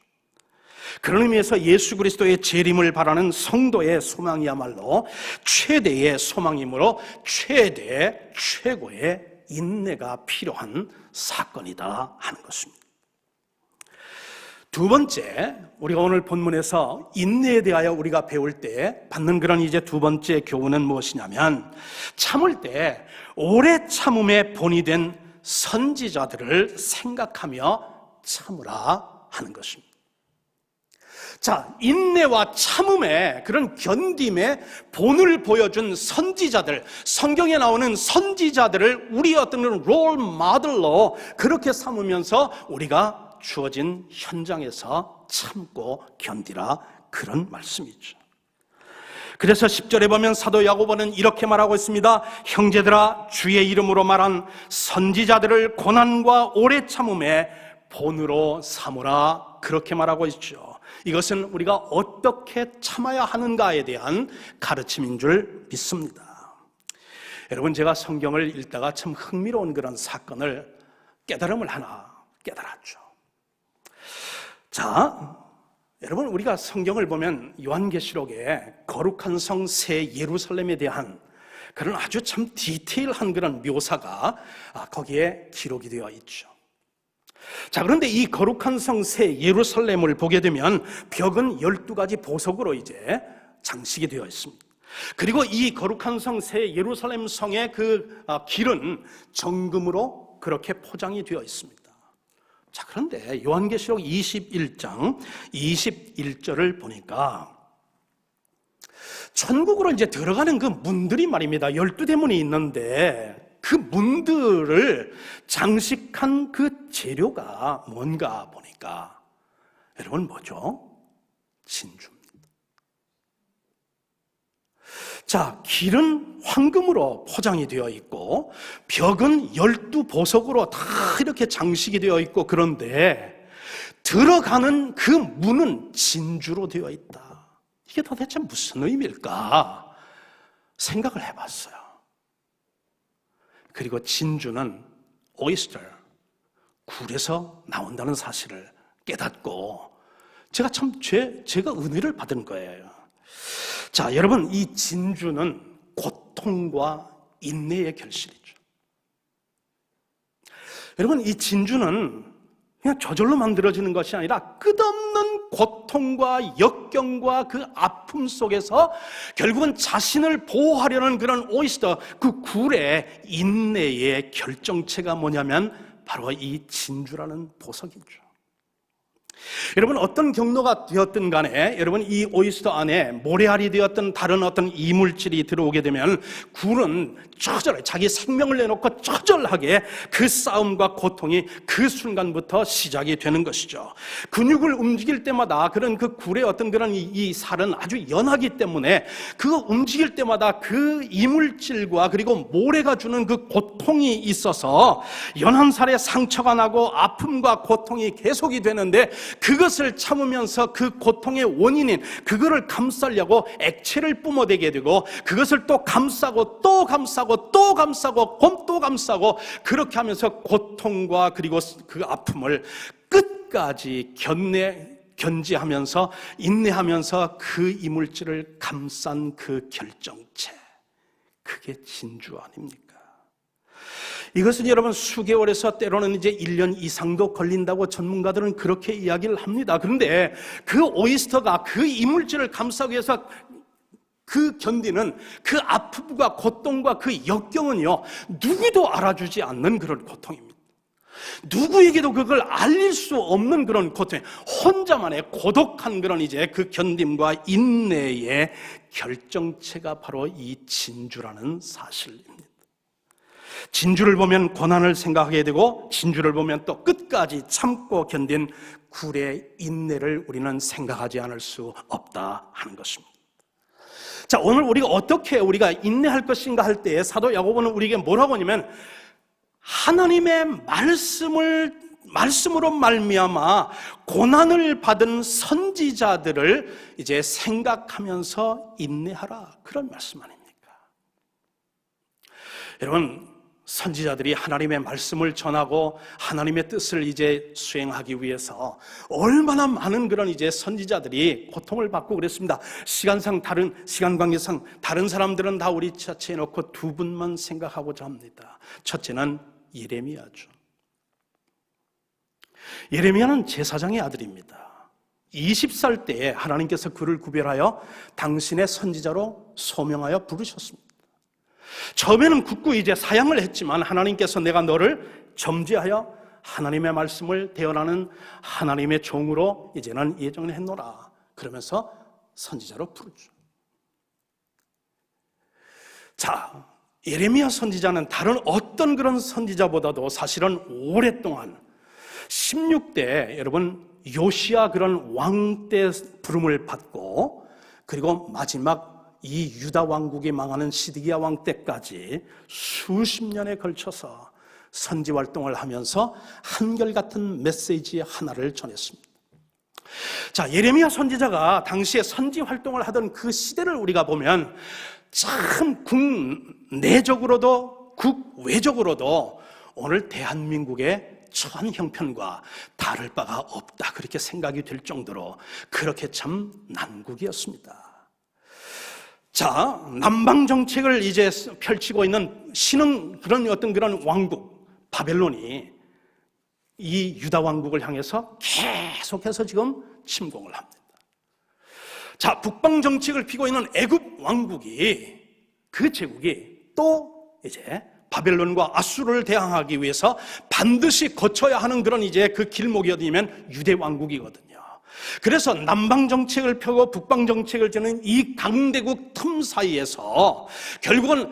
그런 의미에서 예수 그리스도의 재림을 바라는 성도의 소망이야말로 최대의 소망이므로 최고의 인내가 필요한 사건이다 하는 것입니다. 두 번째, 우리가 오늘 본문에서 인내에 대하여 우리가 배울 때 받는 그런 이제 두 번째 교훈은 무엇이냐면, 참을 때 오래 참음의 본이 된 선지자들을 생각하며 참으라 하는 것입니다. 자, 인내와 참음의 그런 견딤의 본을 보여준 선지자들, 성경에 나오는 선지자들을 우리의 어떤 롤 모델로 그렇게 삼으면서 우리가 주어진 현장에서 참고 견디라, 그런 말씀이죠. 그래서 10절에 보면 사도 야고보는 이렇게 말하고 있습니다. 형제들아, 주의 이름으로 말한 선지자들을 고난과 오래 참음의 본으로 삼으라, 그렇게 말하고 있죠. 이것은 우리가 어떻게 참아야 하는가에 대한 가르침인 줄 믿습니다. 여러분, 제가 성경을 읽다가 참 흥미로운 그런 사건을, 깨달음을 하나 깨달았죠. 자, 여러분, 우리가 성경을 보면 요한계시록에 거룩한 성 새 예루살렘에 대한 그런 아주 참 디테일한 그런 묘사가 거기에 기록이 되어 있죠. 자, 그런데 이 거룩한 성 새 예루살렘을 보게 되면 벽은 12가지 보석으로 이제 장식이 되어 있습니다. 그리고 이 거룩한 성 새 예루살렘 성의 그 길은 정금으로 그렇게 포장이 되어 있습니다. 자, 그런데 요한계시록 21장 21절을 보니까 천국으로 이제 들어가는 그 문들이 말입니다. 12대문이 있는데 그 문들을 장식한 그 재료가 뭔가 보니까, 여러분, 뭐죠? 진주입니다. 자, 길은 황금으로 포장이 되어 있고 벽은 12보석으로 다 이렇게 장식이 되어 있고, 그런데 들어가는 그 문은 진주로 되어 있다. 이게 도대체 무슨 의미일까 생각을 해봤어요. 그리고 진주는 오이스터, 굴에서 나온다는 사실을 깨닫고 제가 은혜를 받은 거예요. 자, 여러분, 이 진주는 고통과 인내의 결실이죠. 여러분, 이 진주는 그냥 저절로 만들어지는 것이 아니라 끝없는 고통과 역경과 그 아픔 속에서 결국은 자신을 보호하려는 그런 오이스터, 그 굴의 인내의 결정체가 뭐냐면 바로 이 진주라는 보석이죠. 여러분, 어떤 경로가 되었든 간에 여러분 이 오이스터 안에 모래알이 되었던 다른 어떤 이물질이 들어오게 되면 굴은 처절하게 자기 생명을 내놓고 처절하게 그 싸움과 고통이 그 순간부터 시작이 되는 것이죠. 근육을 움직일 때마다 그런 그 굴의 어떤 그런 이 살은 아주 연하기 때문에 그 움직일 때마다 그 이물질과 그리고 모래가 주는 그 고통이 있어서 연한 살에 상처가 나고 아픔과 고통이 계속이 되는데 그것을 참으면서 그 고통의 원인인 그거를 감싸려고 액체를 뿜어대게 되고 그것을 또 감싸고 또 감싸고 또 감싸고 또 감싸고 그렇게 하면서 고통과 그리고 그 아픔을 끝까지 견지하면서 인내하면서 그 이물질을 감싼 그 결정체, 그게 진주 아닙니까? 이것은 여러분 수개월에서 때로는 이제 1년 이상도 걸린다고 전문가들은 그렇게 이야기를 합니다. 그런데 그 오이스터가 그 이물질을 감싸기 위해서 그 견디는 그 아픔과 고통과 그 역경은요, 누구도 알아주지 않는 그런 고통입니다. 누구에게도 그걸 알릴 수 없는 그런 고통, 혼자만의 고독한 그런 이제 그 견딤과 인내의 결정체가 바로 이 진주라는 사실입니다. 진주를 보면 고난을 생각하게 되고 진주를 보면 또 끝까지 참고 견딘 굴의 인내를 우리는 생각하지 않을 수 없다 하는 것입니다. 자, 오늘 우리가 인내할 것인가 할 때 사도 야고보는 우리에게 뭐라고 하냐면 하나님의 말씀으로 말미암아 고난을 받은 선지자들을 이제 생각하면서 인내하라, 그런 말씀 아닙니까? 여러분, 선지자들이 하나님의 말씀을 전하고 하나님의 뜻을 이제 수행하기 위해서 얼마나 많은 그런 이제 선지자들이 고통을 받고 그랬습니다. 시간 관계상 다른 사람들은 다 우리 차치해 놓고 두 분만 생각하고자 합니다. 첫째는 예레미야죠. 예레미야는 제사장의 아들입니다. 20살 때에 하나님께서 그를 구별하여 당신의 선지자로 소명하여 부르셨습니다. 처음에는 굳고 이제 사양을 했지만 하나님께서 내가 너를 점지하여 하나님의 말씀을 대언하는 하나님의 종으로 이제는 예정을 했노라, 그러면서 선지자로 부르죠. 자, 예레미야 선지자는 다른 어떤 그런 선지자보다도 사실은 오랫동안 16대 여러분 요시야 그런 왕 때 부름을 받고 그리고 마지막 이 유다 왕국이 망하는 시드기야 왕 때까지 수십 년에 걸쳐서 선지 활동을 하면서 한결같은 메시지 하나를 전했습니다. 자, 예레미야 선지자가 당시에 선지 활동을 하던 그 시대를 우리가 보면 참 국내적으로도 국외적으로도 오늘 대한민국의 처한 형편과 다를 바가 없다, 그렇게 생각이 될 정도로 그렇게 참 난국이었습니다. 자, 남방 정책을 이제 펼치고 있는 신흥 그런 왕국 바벨론이 이 유다 왕국을 향해서 계속해서 지금 침공을 합니다. 자, 북방 정책을 피고 있는 애굽 왕국이 그 제국이 또 이제 바벨론과 아수르를 대항하기 위해서 반드시 거쳐야 하는 그런 이제 그 길목이 어디냐면 유대 왕국이거든요. 그래서 남방 정책을 펴고 북방 정책을 펴는 이 강대국 틈 사이에서 결국은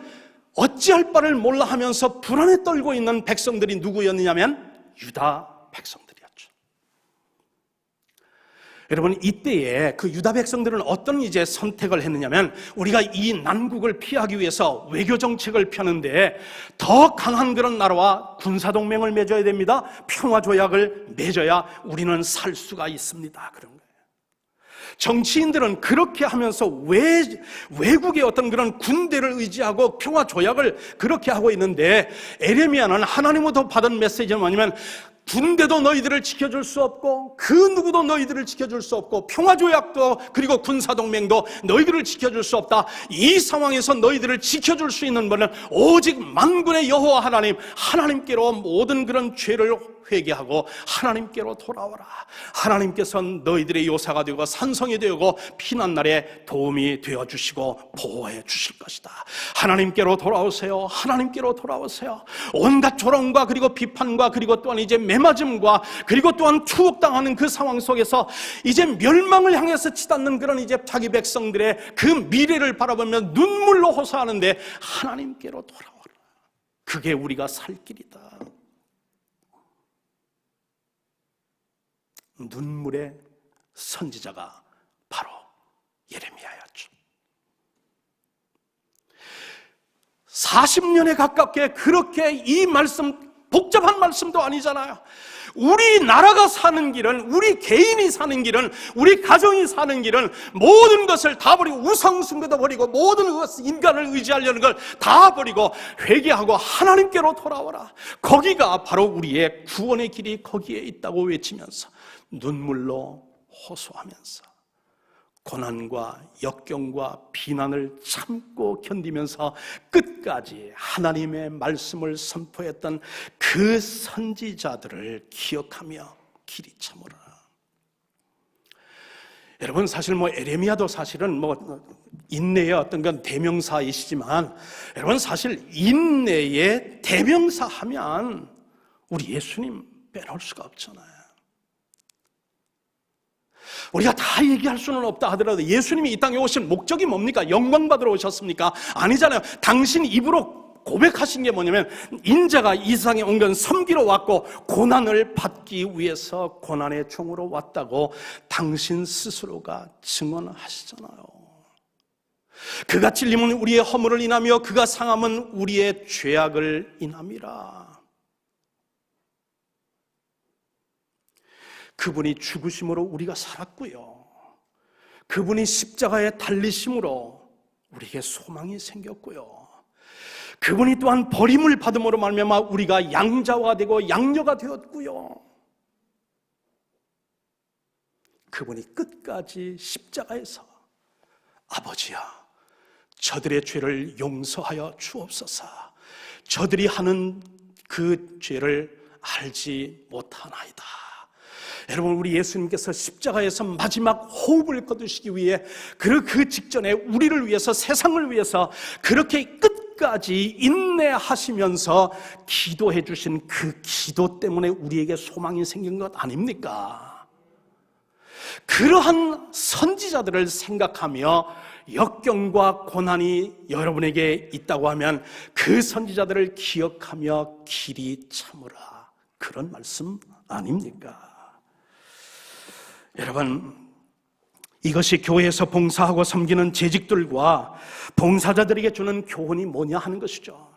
어찌할 바를 몰라 하면서 불안에 떨고 있는 백성들이 누구였느냐면 유다 백성들이었죠. 여러분, 이때에 그 유다 백성들은 어떤 이제 선택을 했느냐면, 우리가 이 난국을 피하기 위해서 외교 정책을 펴는데 더 강한 그런 나라와 군사 동맹을 맺어야 됩니다. 평화 조약을 맺어야 우리는 살 수가 있습니다. 그런 거예요. 정치인들은 그렇게 하면서 외국의 어떤 그런 군대를 의지하고 평화 조약을 그렇게 하고 있는데, 에레미야는 하나님으로부터 받은 메시지는 뭐냐면, 군대도 너희들을 지켜줄 수 없고 그 누구도 너희들을 지켜줄 수 없고 평화조약도 그리고 군사동맹도 너희들을 지켜줄 수 없다. 이 상황에서 너희들을 지켜줄 수 있는 분은 오직 만군의 여호와 하나님께로 모든 그런 죄를 회개하고 하나님께로 돌아와라. 하나님께서 너희들의 요사가 되고 산성이 되고 피난날에 도움이 되어주시고 보호해 주실 것이다. 하나님께로 돌아오세요. 하나님께로 돌아오세요. 온갖 조롱과 그리고 비판과 그리고 또한 이제 매맞음과 그리고 또한 투옥당하는 그 상황 속에서 이제 멸망을 향해서 치닫는 그런 이제 자기 백성들의 그 미래를 바라보며 눈물로 호소하는데, 하나님께로 돌아와라. 그게 우리가 살 길이다. 눈물의 선지자가 바로 예레미야였죠. 40년에 가깝게 그렇게 이 말씀, 복잡한 말씀도 아니잖아요. 우리나라가 사는 길은, 우리 개인이 사는 길은, 우리 가정이 사는 길은 모든 것을 다 버리고 우상숭배도 버리고 모든 것, 인간을 의지하려는 걸 다 버리고 회개하고 하나님께로 돌아오라. 거기가 바로 우리의 구원의 길이 거기에 있다고 외치면서 눈물로 호소하면서 고난과 역경과 비난을 참고 견디면서 끝까지 하나님의 말씀을 선포했던 그 선지자들을 기억하며 길이 참으라. 여러분, 사실 에레미야도 사실은 인내의 어떤 건 대명사이시지만, 여러분 사실 인내의 대명사 하면 우리 예수님 빼놓을 수가 없잖아요. 우리가 다 얘기할 수는 없다 하더라도 예수님이 이 땅에 오신 목적이 뭡니까? 영광 받으러 오셨습니까? 아니잖아요. 당신 입으로 고백하신 게 뭐냐면, 인자가 이 세상에 온 건 섬기러 왔고 고난을 받기 위해서 고난의 종으로 왔다고 당신 스스로가 증언하시잖아요. 그가 찔림은 우리의 허물을 인하며 그가 상함은 우리의 죄악을 인함이라. 그분이 죽으심으로 우리가 살았고요, 그분이 십자가에 달리심으로 우리에게 소망이 생겼고요, 그분이 또한 버림을 받음으로 말미암아 우리가 양자가 되고 양녀가 되었고요, 그분이 끝까지 십자가에서 아버지야, 저들의 죄를 용서하여 주옵소서, 저들이 하는 그 죄를 알지 못하나이다. 여러분, 우리 예수님께서 십자가에서 마지막 호흡을 거두시기 위해 그 직전에 우리를 위해서, 세상을 위해서 그렇게 끝까지 인내하시면서 기도해 주신 그 기도 때문에 우리에게 소망이 생긴 것 아닙니까? 그러한 선지자들을 생각하며 역경과 고난이 여러분에게 있다고 하면 그 선지자들을 기억하며 길이 참으라, 그런 말씀 아닙니까? 여러분, 이것이 교회에서 봉사하고 섬기는 재직들과 봉사자들에게 주는 교훈이 뭐냐 하는 것이죠.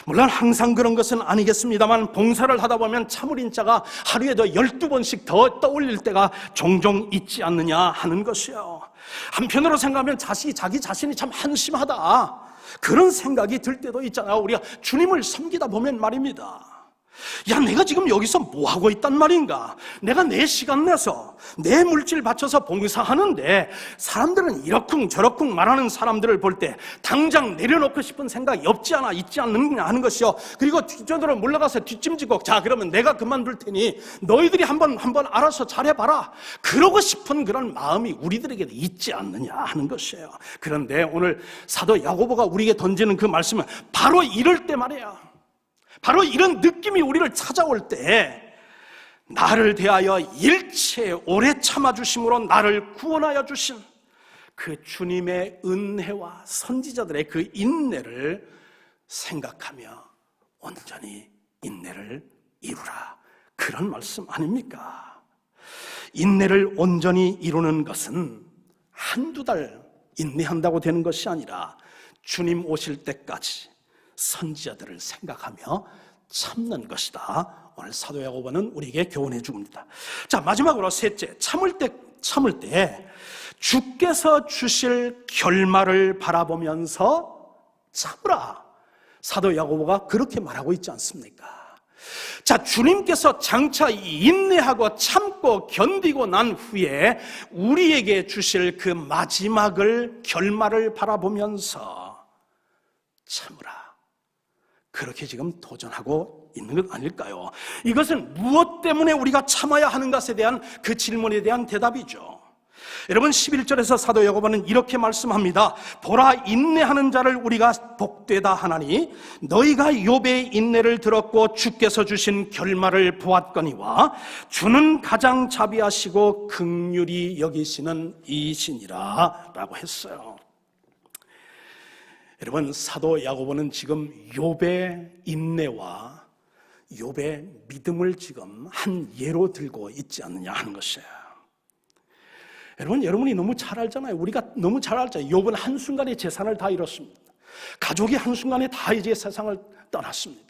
물론 항상 그런 것은 아니겠습니다만, 봉사를 하다 보면 참을인자가 하루에도 12번씩 더 떠올릴 때가 종종 있지 않느냐 하는 것이요. 한편으로 생각하면 자기 자신이 참 한심하다, 그런 생각이 들 때도 있잖아요. 우리가 주님을 섬기다 보면 말입니다. 야, 내가 지금 여기서 뭐 하고 있단 말인가? 내가 내 시간 내서 내 물질 바쳐서 봉사하는데 사람들은 이러쿵 저러쿵 말하는 사람들을 볼 때 당장 내려놓고 싶은 생각이 없지 않아 있지 않느냐 하는 것이요. 그리고 뒷전으로 물러가서 뒷짐지고, 자, 그러면 내가 그만둘 테니 너희들이 한번 알아서 잘해봐라, 그러고 싶은 그런 마음이 우리들에게 있지 않느냐 하는 것이에요. 그런데 오늘 사도 야고보가 우리에게 던지는 그 말씀은 바로 이럴 때 말이에요. 바로 이런 느낌이 우리를 찾아올 때, 나를 대하여 일체 오래 참아주심으로 나를 구원하여 주신 그 주님의 은혜와 선지자들의 그 인내를 생각하며 온전히 인내를 이루라, 그런 말씀 아닙니까? 인내를 온전히 이루는 것은 한두 달 인내한다고 되는 것이 아니라 주님 오실 때까지 선지자들을 생각하며 참는 것이다. 오늘 사도 야고보는 우리에게 교훈해 줍니다. 자, 마지막으로 셋째, 참을 때 주께서 주실 결말을 바라보면서 참으라. 사도 야고보가 그렇게 말하고 있지 않습니까? 자, 주님께서 장차 인내하고 참고 견디고 난 후에 우리에게 주실 그 마지막을, 결말을 바라보면서 참으라. 그렇게 지금 도전하고 있는 것 아닐까요? 이것은 무엇 때문에 우리가 참아야 하는 것에 대한 그 질문에 대한 대답이죠. 여러분, 11절에서 사도 야고보는 이렇게 말씀합니다. 보라, 인내하는 자를 우리가 복되다 하나니 너희가 욥의 인내를 들었고 주께서 주신 결말을 보았거니와 주는 가장 자비하시고 긍휼히 여기시는 이시니라 라고 했어요. 여러분, 사도 야고보는 지금 욥의 인내와 욥의 믿음을 지금 한 예로 들고 있지 않느냐 하는 것이에요. 여러분이 너무 잘 알잖아요. 우리가 너무 잘 알잖아요. 욥은 한순간에 재산을 다 잃었습니다. 가족이 한순간에 다 이제 세상을 떠났습니다.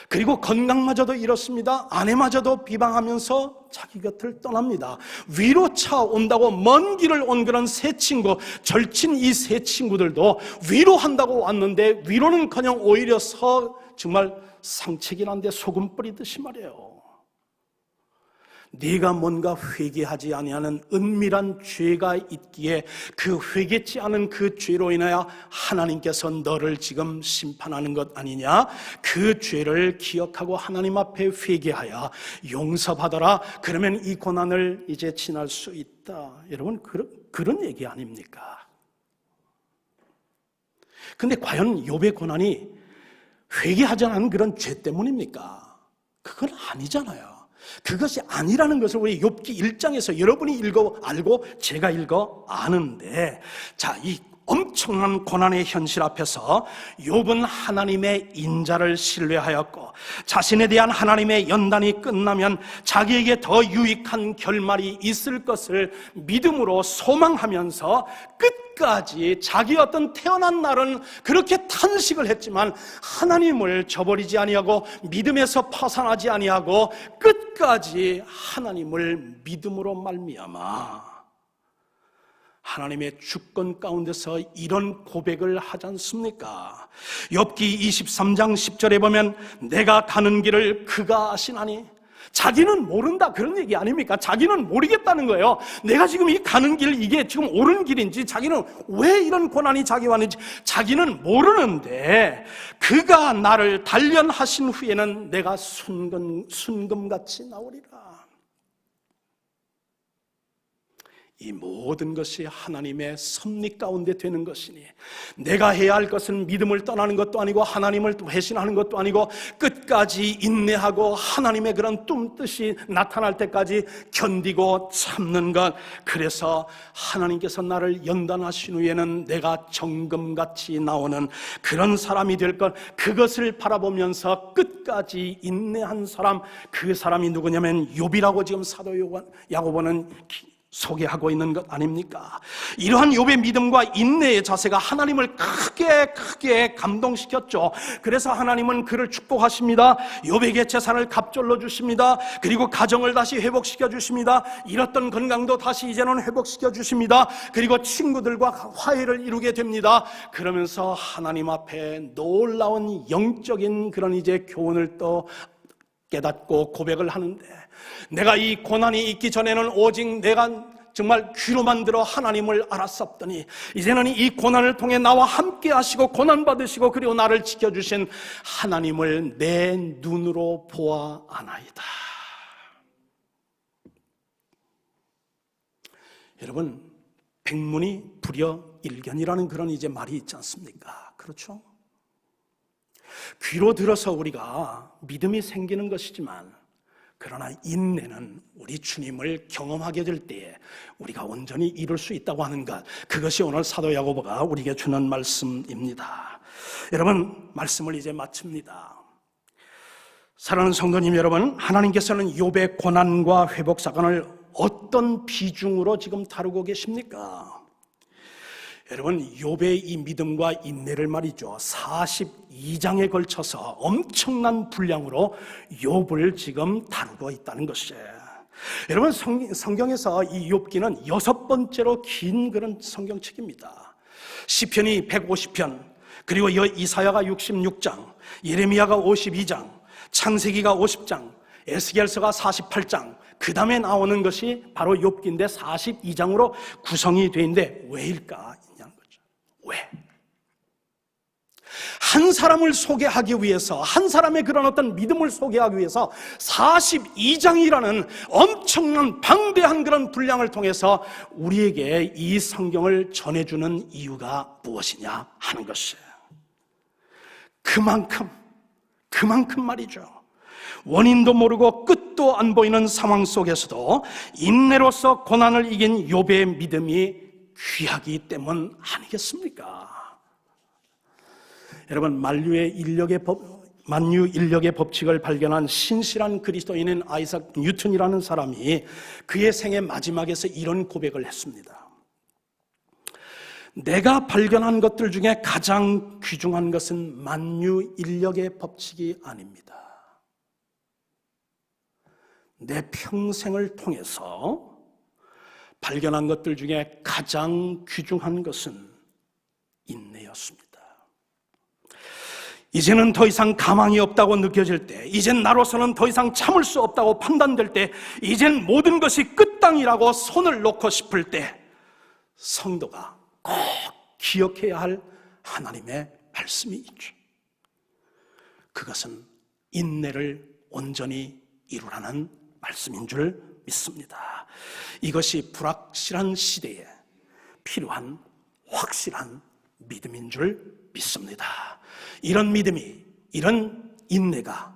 그리고 건강마저도 잃었습니다. 아내마저도 비방하면서 자기 곁을 떠납니다. 위로차 온다고 먼 길을 온 그런 세 친구, 절친 이 세 친구들도 위로한다고 왔는데 위로는커녕 오히려 정말 상책이 난데 소금 뿌리듯이 말이에요. 네가 뭔가 회개하지 아니하는 은밀한 죄가 있기에 그 회개치 않은 그 죄로 인하여 하나님께서 너를 지금 심판하는 것 아니냐? 그 죄를 기억하고 하나님 앞에 회개하여 용서받아라. 그러면 이 고난을 이제 지날 수 있다. 여러분, 그런 얘기 아닙니까? 근데 과연 욥의 고난이 회개하지 않은 그런 죄 때문입니까? 그건 아니잖아요. 그것이 아니라는 것을 우리 욥기 1장에서 여러분이 알고 제가 아는데, 자, 이 엄청난 고난의 현실 앞에서 욥은 하나님의 인자를 신뢰하였고 자신에 대한 하나님의 연단이 끝나면 자기에게 더 유익한 결말이 있을 것을 믿음으로 소망하면서 끝까지 자기 어떤 태어난 날은 그렇게 탄식을 했지만 하나님을 저버리지 아니하고 믿음에서 파산하지 아니하고 끝까지 하나님을 믿음으로 말미암아 하나님의 주권 가운데서 이런 고백을 하지 않습니까? 욥기 23장 10절에 보면 내가 가는 길을 그가 아시나니, 자기는 모른다 그런 얘기 아닙니까? 자기는 모르겠다는 거예요. 내가 지금 이 가는 길 이게 지금 옳은 길인지, 자기는 왜 이런 고난이 자기 왔는지 자기는 모르는데 그가 나를 단련하신 후에는 내가 순금같이 나오리라. 이 모든 것이 하나님의 섭리 가운데 되는 것이니 내가 해야 할 것은 믿음을 떠나는 것도 아니고 하나님을 회신하는 것도 아니고 끝까지 인내하고 하나님의 그런 뚱뜻이 나타날 때까지 견디고 참는 것. 그래서 하나님께서 나를 연단하신 후에는 내가 정금같이 나오는 그런 사람이 될 것, 그것을 바라보면서 끝까지 인내한 사람, 그 사람이 누구냐면 욥이라고 지금 사도 야고보는 소개하고 있는 것 아닙니까? 이러한 욥의 믿음과 인내의 자세가 하나님을 크게 감동시켰죠. 그래서 하나님은 그를 축복하십니다. 욥에게 재산을 갑절로 주십니다. 그리고 가정을 다시 회복시켜 주십니다. 잃었던 건강도 다시 이제는 회복시켜 주십니다. 그리고 친구들과 화해를 이루게 됩니다. 그러면서 하나님 앞에 놀라운 영적인 그런 이제 교훈을 또 깨닫고 고백을 하는데, 내가 이 고난이 있기 전에는 오직 내가 정말 귀로만 들어 하나님을 알았었더니 이제는 이 고난을 통해 나와 함께 하시고 고난 받으시고 그리고 나를 지켜주신 하나님을 내 눈으로 보아하나이다. 여러분, 백문이 불여일견이라는 그런 이제 말이 있지 않습니까? 그렇죠? 귀로 들어서 우리가 믿음이 생기는 것이지만, 그러나 인내는 우리 주님을 경험하게 될 때에 우리가 온전히 이룰 수 있다고 하는 것, 그것이 오늘 사도 야고보가 우리에게 주는 말씀입니다. 여러분, 말씀을 이제 마칩니다. 사랑하는 성도님 여러분, 하나님께서는 욥의 고난과 회복 사건을 어떤 비중으로 지금 다루고 계십니까? 여러분, 욥의 이 믿음과 인내를 말이죠, 42장에 걸쳐서 엄청난 분량으로 욥을 지금 다루고 있다는 것이에요. 여러분, 성경에서 이 욥기는 6번째로 긴 그런 성경책입니다. 시편이 150편, 그리고 이사야가 66장, 예레미야가 52장, 창세기가 50장, 에스겔서가 48장, 그 다음에 나오는 것이 바로 욥기인데 42장으로 구성이 되어 있는데 왜일까? 왜? 한 사람을 소개하기 위해서, 한 사람의 그런 어떤 믿음을 소개하기 위해서 42장이라는 엄청난 방대한 그런 분량을 통해서 우리에게 이 성경을 전해주는 이유가 무엇이냐 하는 것이에요. 그만큼 말이죠, 원인도 모르고 끝도 안 보이는 상황 속에서도 인내로서 고난을 이긴 욥의 믿음이 귀하기 때문 아니겠습니까? 여러분, 만유 인력의 법칙을 발견한 신실한 그리스도인인 아이작 뉴턴이라는 사람이 그의 생애 마지막에서 이런 고백을 했습니다. 내가 발견한 것들 중에 가장 귀중한 것은 만유 인력의 법칙이 아닙니다. 내 평생을 통해서 발견한 것들 중에 가장 귀중한 것은 인내였습니다. 이제는 더 이상 가망이 없다고 느껴질 때, 이젠 나로서는 더 이상 참을 수 없다고 판단될 때, 이젠 모든 것이 끝땅이라고 손을 놓고 싶을 때, 성도가 꼭 기억해야 할 하나님의 말씀이 있죠. 그것은 인내를 온전히 이루라는 말씀인 줄 믿습니다. 이것이 불확실한 시대에 필요한 확실한 믿음인 줄 믿습니다. 이런 믿음이, 이런 인내가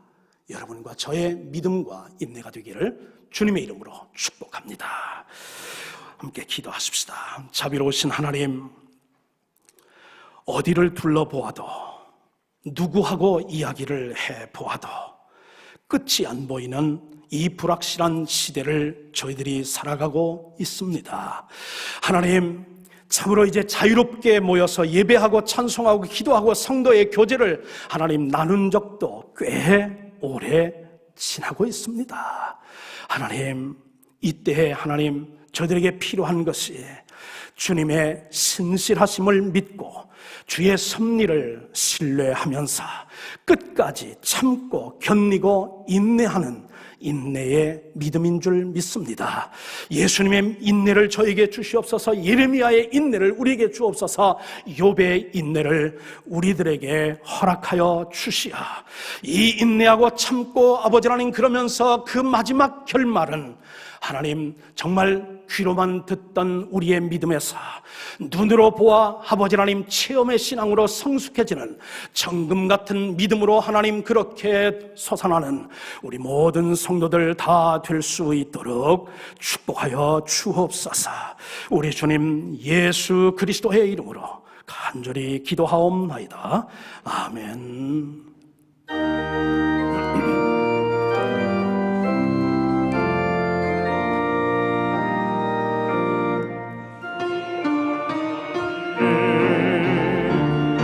여러분과 저의 믿음과 인내가 되기를 주님의 이름으로 축복합니다. 함께 기도하십시다. 자비로우신 하나님, 어디를 둘러보아도, 누구하고 이야기를 해보아도 끝이 안 보이는 이 불확실한 시대를 저희들이 살아가고 있습니다. 하나님, 참으로 이제 자유롭게 모여서 예배하고 찬송하고 기도하고 성도의 교제를 하나님 나눈 적도 꽤 오래 지나고 있습니다. 하나님, 이때에 하나님 저희들에게 필요한 것이 주님의 신실하심을 믿고 주의 섭리를 신뢰하면서 끝까지 참고 견디고 인내하는 인내의 믿음인 줄 믿습니다. 예수님의 인내를 저에게 주시옵소서. 예레미야의 인내를 우리에게 주옵소서. 욥의 인내를 우리들에게 허락하여 주시어 이 인내하고 참고 아버지 하나님 그러면서 그 마지막 결말은 하나님 정말 귀로만 듣던 우리의 믿음에서 눈으로 보아 아버지 하나님 체험의 신앙으로 성숙해지는 정금 같은 믿음으로 하나님 그렇게 솟아나는 우리 모든 성도들 다 될 수 있도록 축복하여 주옵소서. 우리 주님 예수 그리스도의 이름으로 간절히 기도하옵나이다. 아멘.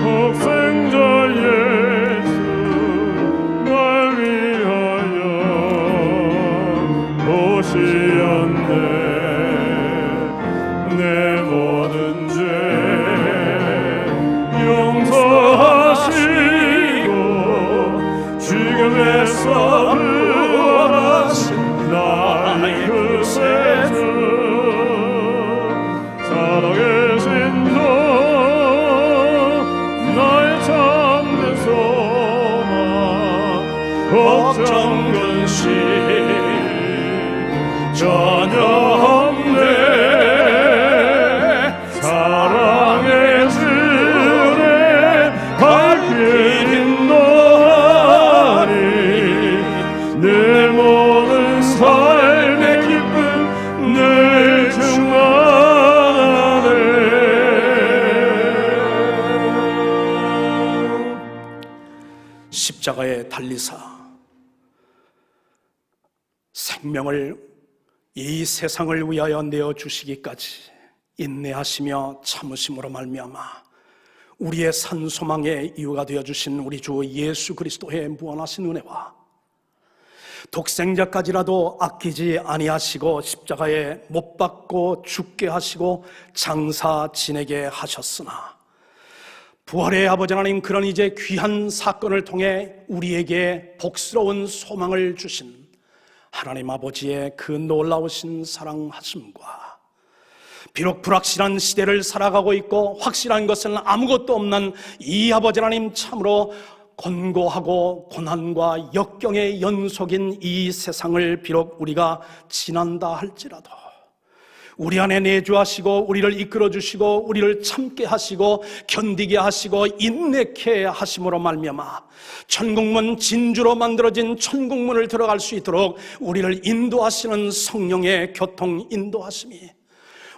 독생자 예수 날 위하여 오시었네. 내 모든 죄 용서하시고 죽음에서 부활하신 나의 구세주 살아계신 주 나의 참된 소망 걱정 근심 전혀 없네. 사랑의 주내 발길 인도하니 내 모든 삶의 기쁨 늘 충만하네. 십자가에 달리사 생명을 이 세상을 위하여 내어주시기까지 인내하시며 참으심으로 말미암아 우리의 산 소망의 이유가 되어주신 우리 주 예수 그리스도의 무한하신 은혜와 독생자까지라도 아끼지 아니하시고 십자가에 못 박고 죽게 하시고 장사 지내게 하셨으나 부활의 아버지 하나님, 그런 이제 귀한 사건을 통해 우리에게 복스러운 소망을 주신 하나님 아버지의 그 놀라우신 사랑하심과 비록 불확실한 시대를 살아가고 있고 확실한 것은 아무것도 없는 이 아버지 하나님, 참으로 곤고하고 고난과 역경의 연속인 이 세상을 비록 우리가 지난다 할지라도 우리 안에 내주하시고 우리를 이끌어 주시고 우리를 참게 하시고 견디게 하시고 인내케 하심으로 말미암아 천국문, 진주로 만들어진 천국문을 들어갈 수 있도록 우리를 인도하시는 성령의 교통 인도하심이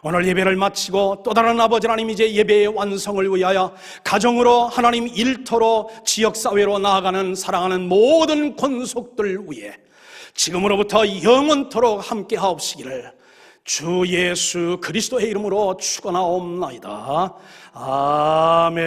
오늘 예배를 마치고 또 다른 아버지 하나님, 이제 예배의 완성을 위하여 가정으로, 하나님 일터로, 지역사회로 나아가는 사랑하는 모든 권속들 위해 지금으로부터 영원토록 함께 하옵시기를 주 예수 그리스도의 이름으로 축원하옵나이다. 아멘.